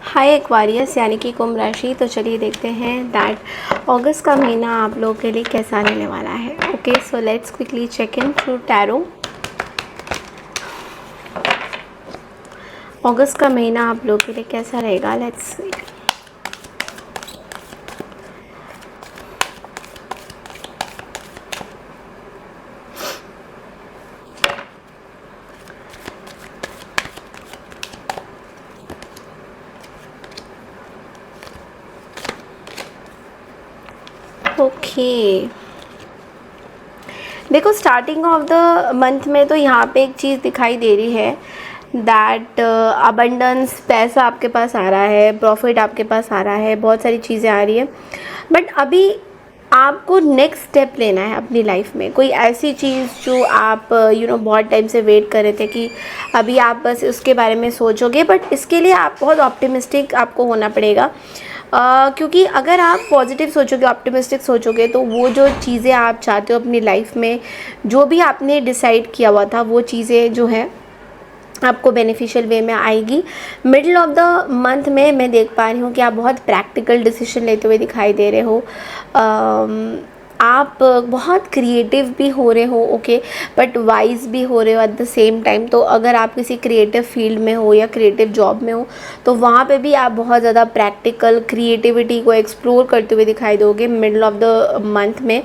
हाय एक्वारियस यानी कि कुंभ राशि, तो चलिए देखते हैं दैट अगस्त का महीना आप लोगों के लिए कैसा रहने वाला है। Okay so let's quickly check in through tarot. अगस्त का महीना आप लोगों के लिए कैसा रहेगा, लेट्स सी। ओके देखो स्टार्टिंग ऑफ द मंथ में तो यहाँ पे एक चीज़ दिखाई दे रही है दैट अबंडेंस, पैसा आपके पास आ रहा है, प्रॉफिट आपके पास आ रहा है, बहुत सारी चीज़ें आ रही है। बट अभी आपको नेक्स्ट स्टेप लेना है अपनी लाइफ में, कोई ऐसी चीज़ जो आप बहुत टाइम से वेट कर रहे थे कि अभी आप बस उसके बारे में सोचोगे। बट इसके लिए आप बहुत ऑप्टिमिस्टिक आपको होना पड़ेगा, क्योंकि अगर आप पॉजिटिव सोचोगे, ऑप्टिमिस्टिक सोचोगे, तो वो जो चीज़ें आप चाहते हो अपनी लाइफ में, जो भी आपने डिसाइड किया हुआ था, वो चीज़ें जो है आपको बेनिफिशियल वे में आएगी। मिडिल ऑफ द मंथ में मैं देख पा रही हूँ कि आप बहुत प्रैक्टिकल डिसीजन लेते हुए दिखाई दे रहे हो। आप बहुत क्रिएटिव भी हो रहे हो, ओके, बट वाइज भी हो रहे हो एट द सेम टाइम। तो अगर आप किसी क्रिएटिव फील्ड में हो या क्रिएटिव जॉब में हो, तो वहाँ पे भी आप बहुत ज़्यादा प्रैक्टिकल क्रिएटिविटी को एक्सप्लोर करते हुए दिखाई दोगे मिडिल ऑफ द मंथ में।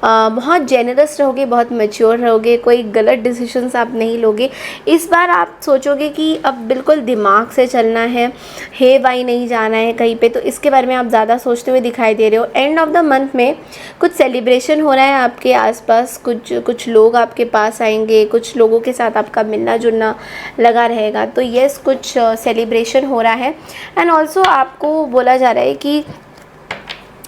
बहुत जेनरस रहोगे, बहुत मैच्योर रहोगे, कोई गलत डिसीजंस आप नहीं लोगे। इस बार आप सोचोगे कि अब बिल्कुल दिमाग से चलना है, हे बाई नहीं जाना है कहीं पे, तो इसके बारे में आप ज़्यादा सोचते हुए दिखाई दे रहे हो। एंड ऑफ द मंथ में कुछ सेलिब्रेशन हो रहा है आपके आसपास, कुछ लोग आपके पास आएंगे, कुछ लोगों के साथ आपका मिलना जुलना लगा रहेगा। तो येस, कुछ सेलिब्रेशन हो रहा है। एंड ऑल्सो आपको बोला जा रहा है कि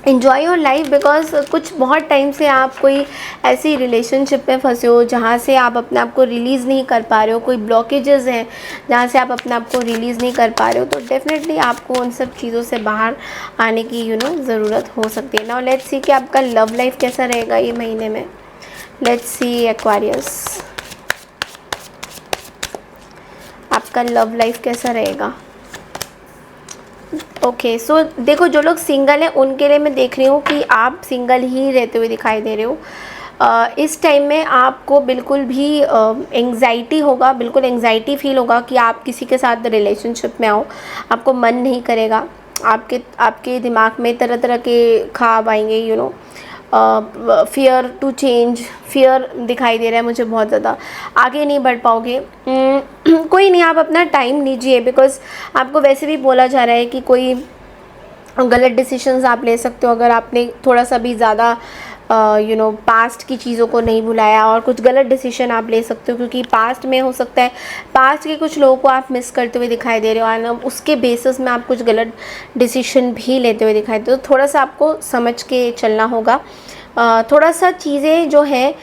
इन्जॉय योर लाइफ, बिकॉज कुछ बहुत टाइम से आप कोई ऐसी रिलेशनशिप में फंसे हो जहाँ से आप अपने आप को रिलीज़ नहीं कर पा रहे हो, कोई ब्लॉकेजेस हैं जहाँ से आप अपने आप को रिलीज़ नहीं कर पा रहे हो। तो डेफिनेटली आपको उन सब चीज़ों से बाहर आने की ज़रूरत हो सकती है। नाउ लेट्स सी कि आपका लव लाइफ कैसा रहेगा ये महीने में। लेट्स सी एक्वारियस, आपका लव लाइफ कैसा रहेगा। ओके सो देखो, जो लोग सिंगल हैं उनके लिए मैं देख रही हूँ कि आप सिंगल ही रहते हुए दिखाई दे रहे हो। इस टाइम में आपको बिल्कुल भी एंग्जाइटी होगा, बिल्कुल एंग्जाइटी फील होगा कि आप किसी के साथ रिलेशनशिप में आओ, आपको मन नहीं करेगा, आपके दिमाग में तरह तरह के ख्वाब आएंगे, फियर टू चेंज, फियर दिखाई दे रहा है मुझे बहुत ज़्यादा, आगे नहीं बढ़ पाओगे। कोई नहीं, आप अपना टाइम लीजिए, बिकॉज़ आपको वैसे भी बोला जा रहा है कि कोई गलत डिसीजंस आप ले सकते हो अगर आपने थोड़ा सा भी ज़्यादा पास्ट की चीज़ों को नहीं भुलाया, और कुछ गलत डिसीजन आप ले सकते हो, क्योंकि पास्ट में हो सकता है पास्ट के कुछ लोगों को आप मिस करते हुए दिखाई दे रहे हो, और अब उसके बेसिस में आप कुछ गलत डिसीजन भी लेते हुए दिखाई दे रहे हो। तो थोड़ा सा आपको समझ के चलना होगा। थोड़ा सा चीज़ें जो है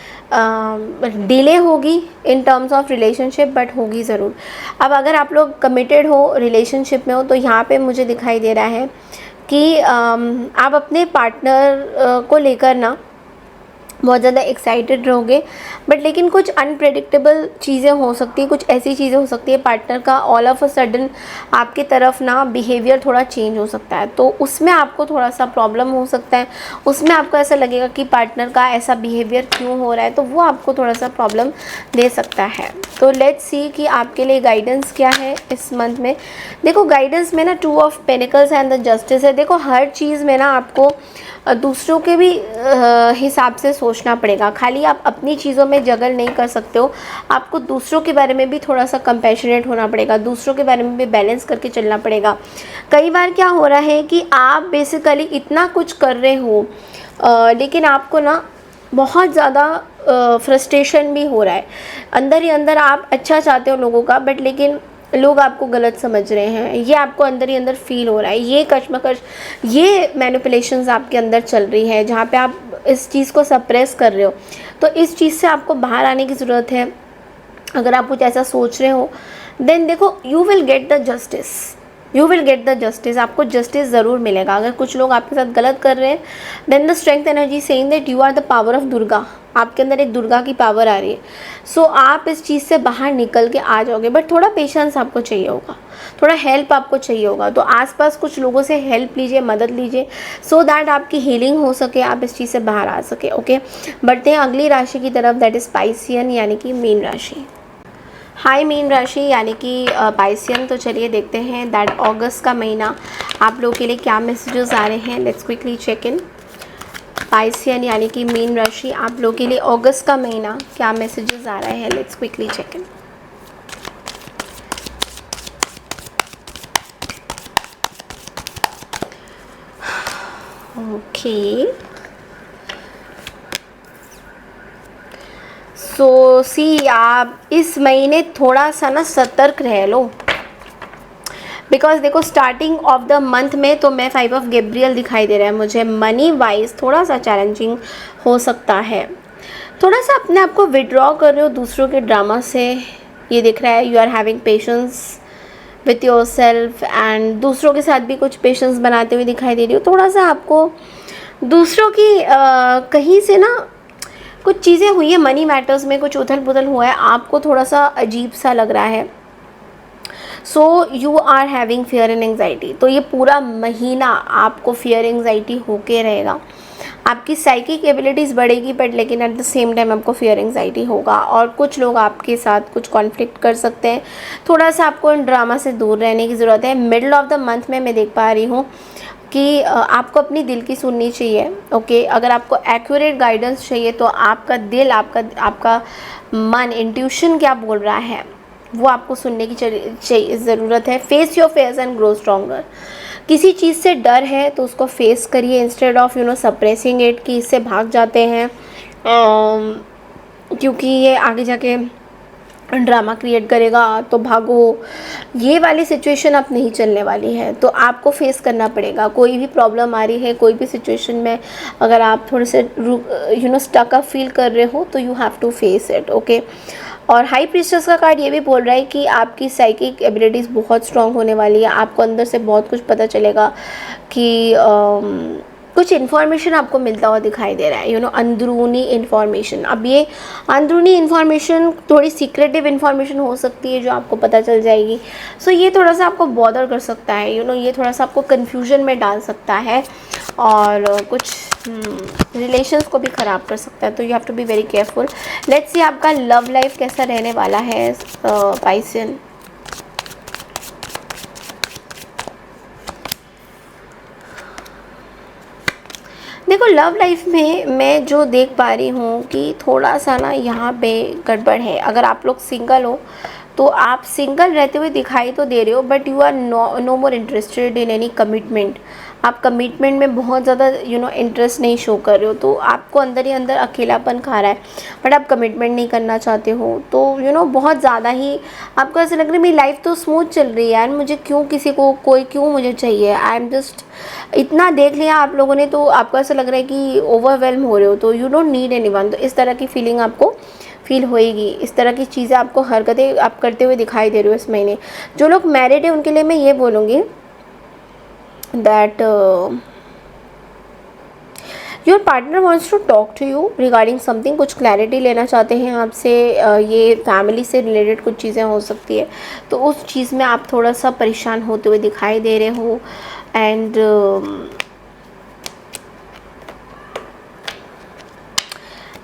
डिले होगी in terms of relationship, but होगी ज़रूर। अब अगर आप लोग कमिटेड हो, रिलेशनशिप में हो, तो यहाँ पे मुझे दिखाई दे रहा है कि आप अपने पार्टनर को लेकर ना बहुत ज़्यादा एक्साइटेड रहोगे, बट लेकिन कुछ अनप्रेडिक्टेबल चीज़ें हो सकती है, कुछ ऐसी चीज़ें हो सकती है पार्टनर का ऑल ऑफ अ सडन आपकी तरफ ना बिहेवियर थोड़ा चेंज हो सकता है, तो उसमें आपको थोड़ा सा प्रॉब्लम हो सकता है। उसमें आपको ऐसा लगेगा कि पार्टनर का ऐसा बिहेवियर क्यों हो रहा है, तो वो आपको थोड़ा सा प्रॉब्लम दे सकता है। तो लेट्स सी कि आपके लिए गाइडेंस क्या है इस मंथ में। देखो गाइडेंस में ना 2 of pentacles and the justice है। देखो हर चीज़ में ना आपको दूसरों के भी हिसाब से सोचना पड़ेगा, खाली आप अपनी चीज़ों में जगल नहीं कर सकते हो, आपको दूसरों के बारे में भी थोड़ा सा कंपैशनेट होना पड़ेगा, दूसरों के बारे में भी बैलेंस करके चलना पड़ेगा। कई बार क्या हो रहा है कि आप बेसिकली इतना कुछ कर रहे हो लेकिन आपको ना बहुत ज़्यादा फ्रस्ट्रेशन भी हो रहा है, अंदर ही अंदर आप अच्छा चाहते हो लोगों का, बट लेकिन लोग आपको गलत समझ रहे हैं, ये आपको अंदर ही अंदर फील हो रहा है, ये कश्मकश, ये मैनिपुलेशंस आपके अंदर चल रही है, जहाँ पे आप इस चीज़ को सप्रेस कर रहे हो। तो इस चीज़ से आपको बाहर आने की ज़रूरत है। अगर आप कुछ ऐसा सोच रहे हो, देन देखो you will get the justice, you will get the justice, आपको जस्टिस ज़रूर मिलेगा। अगर कुछ लोग आपके साथ गलत कर रहे हैं, then the strength energy saying that you are the power of Durga, आपके अंदर एक दुर्गा की पावर आ रही है। सो आप इस चीज़ से बाहर निकल के आ जाओगे, बट थोड़ा पेशेंस आपको चाहिए होगा, थोड़ा हेल्प आपको चाहिए होगा। तो आसपास कुछ लोगों से हेल्प लीजिए, मदद लीजिए, सो दैट आपकी हीलिंग हो सके, आप इस चीज़ से बाहर आ सके। ओके, बढ़ते हैं अगली राशि की तरफ, दैट इज़ पाइसियन यानी कि मीन राशि। हाय मीन राशि यानी कि पाइसियन। तो चलिए देखते हैं दैट अगस्त का महीना आप लोगों के लिए क्या मैसेजेस आ रहे हैं। Let's quickly check in. Piscean यानी कि मीन राशि, आप लोगों के लिए अगस्त का महीना क्या मैसेजेस आ रहे हैं। Let's quickly check in. Okay, so see आप इस महीने थोड़ा सा ना सतर्क रह लो, बिकॉज देखो स्टार्टिंग ऑफ द मंथ में तो मैं 5 ऑफ गैब्रियल दिखाई दे रहा है मुझे। मनी वाइज थोड़ा सा चैलेंजिंग हो सकता है, थोड़ा सा अपने आप को विड्रॉ कर रहे हो दूसरों के ड्रामा से, ये दिख रहा है। You are having patience with yourself and दूसरों के साथ भी कुछ पेशेंस बनाते हुए दिखाई दे रही हो। थोड़ा सा आपको दूसरों की कहीं से ना कुछ चीज़ें हुई है, मनी मैटर्स में कुछ उथल पुथल हुआ है, आपको थोड़ा सा अजीब सा लग रहा है। So you are having fear and anxiety. तो ये पूरा महीना आपको फियर एंग्जाइटी होके रहेगा। आपकी साइकिक एबिलिटीज़ बढ़ेगी, बट लेकिन एट द सेम टाइम आपको फियर एंग्जाइटी होगा, और कुछ लोग आपके साथ कुछ कॉन्फ्लिक्ट कर सकते हैं। थोड़ा सा आपको इन ड्रामा से दूर रहने की ज़रूरत है। मिडल ऑफ द मंथ में मैं देख पा रही हूँ कि आपको अपनी दिल की सुननी चाहिए। ओके, अगर आपको एक्यूरेट गाइडेंस चाहिए तो आपका दिल, आपका मन, इंट्यूशन क्या बोल रहा है वो आपको सुनने की चाहिए ज़रूरत है। Face your fears and grow stronger. किसी चीज़ से डर है तो उसको फेस करिए, इंस्टेड ऑफ सप्रेसिंग इट, कि इससे भाग जाते हैं क्योंकि ये आगे जाके ड्रामा क्रिएट करेगा तो भागो। ये वाली सिचुएशन अब नहीं चलने वाली है, तो आपको फेस करना पड़ेगा। कोई भी प्रॉब्लम आ रही है, कोई भी सिचुएशन में अगर आप थोड़े से स्टक अप फील कर रहे हो, तो you have to face it. Okay, और हाई प्रीस्टेस का कार्ड ये भी बोल रहा है कि आपकी साइकिक एबिलिटीज़ बहुत स्ट्रांग होने वाली है। आपको अंदर से बहुत कुछ पता चलेगा कि कुछ इन्फॉर्मेशन आपको मिलता हुआ दिखाई दे रहा है, अंदरूनी इन्फॉर्मेशन। अब ये अंदरूनी इन्फॉर्मेशन थोड़ी सीक्रेटिव इन्फॉर्मेशन हो सकती है जो आपको पता चल जाएगी। सो ये थोड़ा सा आपको बॉदर कर सकता है, ये थोड़ा सा आपको कन्फ्यूजन में डाल सकता है, और कुछ रिलेशंस को भी ख़राब कर सकता है। तो you have to be very careful. Let's see आपका लव लाइफ कैसा रहने वाला है पाइसियन। देखो लव लाइफ में मैं जो देख पा रही हूँ कि थोड़ा सा ना यहाँ पे गड़बड़ है। अगर आप लोग सिंगल हो तो आप सिंगल रहते हुए दिखाई तो दे रहे हो, but you are no more interested in any commitment. आप कमिटमेंट में बहुत ज़्यादा इंटरेस्ट नहीं शो कर रहे हो, तो आपको अंदर ही अंदर अकेलापन खा रहा है, बट आप कमिटमेंट नहीं करना चाहते हो। तो बहुत ज़्यादा ही आपको ऐसा लग रहा है मेरी लाइफ तो स्मूथ चल रही है यार, मुझे क्यों किसी को कोई क्यों मुझे चाहिए। आई एम जस्ट इतना देख लिया आप लोगों ने, तो आपको ऐसा लग रहा है कि ओवरवेलम हो रहे हो, तो यू डोंट नीड एनीवन। तो इस तरह की फीलिंग आपको फील होएगी, इस तरह की चीज़ें आपको हरकतें आप करते हुए दिखाई दे रहे हो इस महीने। जो लोग मैरिड है उनके लिए मैं ये बोलूँगी that your partner wants to talk to you regarding something. कुछ क्लैरिटी लेना चाहते हैं आपसे, ये फैमिली से रिलेटेड कुछ चीज़ें हो सकती है, तो उस चीज़ में आप थोड़ा सा परेशान होते हुए दिखाई दे रहे हो। And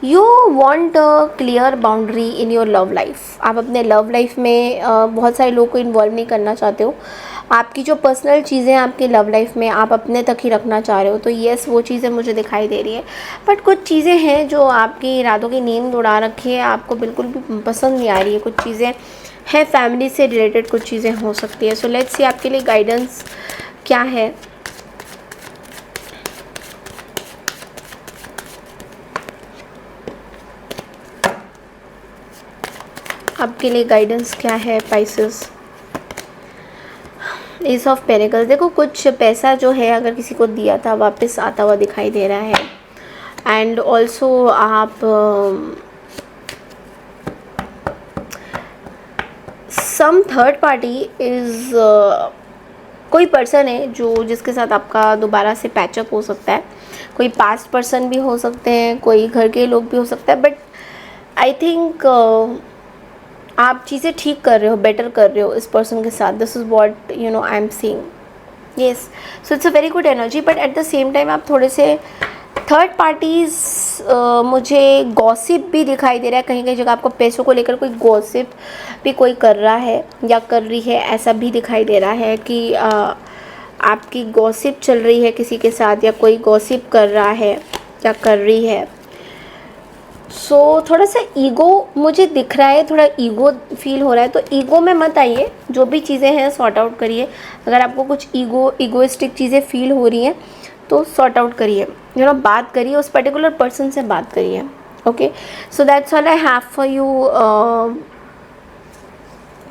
you want clear boundary in your love life. आप अपने लव लाइफ में बहुत सारे लोगों को इन्वॉल्व नहीं करना चाहते हो। आपकी जो पर्सनल चीज़ें आपकी लव लाइफ में आप अपने तक ही रखना चाह रहे हो, तो येस वो चीज़ें मुझे दिखाई दे रही है। बट कुछ चीज़ें हैं जो आपकी इरादों की नींद उड़ा रखी है, आपको बिल्कुल भी पसंद नहीं आ रही है। कुछ चीज़ें हैं फैमिली से रिलेटेड, कुछ चीज़ें हो सकती है। सो लेट्स सी आपके लिए गाइडेंस क्या है। आपके लिए गाइडेंस क्या है पाइसेस। S of pentacles. देखो कुछ पैसा जो है अगर किसी को दिया था वापस आता हुआ दिखाई दे रहा है। एंड ऑल्सो आप सम थर्ड पार्टी इज़ कोई पर्सन है जो जिसके साथ आपका दोबारा से पैचअप हो सकता है। कोई पास्ट पर्सन भी हो सकते हैं, कोई घर के लोग भी हो सकता है, बट आई थिंक आप चीज़ें ठीक कर रहे हो, बेटर कर रहे हो इस पर्सन के साथ। This is what I am seeing. Yes, so it's a very good energy, but at the same time आप थोड़े से थर्ड पार्टीज़ मुझे गॉसिप भी दिखाई दे रहा है। कहीं कहीं जगह आपको पैसों को लेकर कोई गॉसिप भी कोई कर रहा है या कर रही है, ऐसा भी दिखाई दे रहा है कि आपकी गॉसिप चल रही है किसी के साथ, या कोई गॉसिप कर रहा है या कर रही है। सो थोड़ा सा ईगो मुझे दिख रहा है, थोड़ा ईगो फील हो रहा है, तो ईगो में मत आइए। जो भी चीज़ें हैं सॉर्ट आउट करिए। अगर आपको कुछ ईगोइस्टिक चीज़ें फील हो रही हैं तो सॉर्ट आउट करिए, बात करिए, उस पर्टिकुलर पर्सन से बात करिए। Okay, so that's all I have for you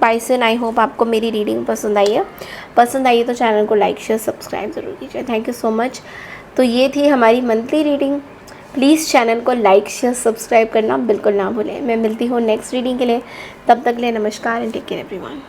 Pisces. I hope आपको मेरी रीडिंग पसंद आई है। पसंद आई है तो चैनल को लाइक शेयर सब्सक्राइब ज़रूर कीजिए। Thank you so much. तो ये थी हमारी मंथली रीडिंग। प्लीज़ चैनल को लाइक शेयर सब्सक्राइब करना बिल्कुल ना भूलें। मैं मिलती हूँ नेक्स्ट रीडिंग के लिए, तब तक के लिए नमस्कार एंड टेक केयर एवरीवन।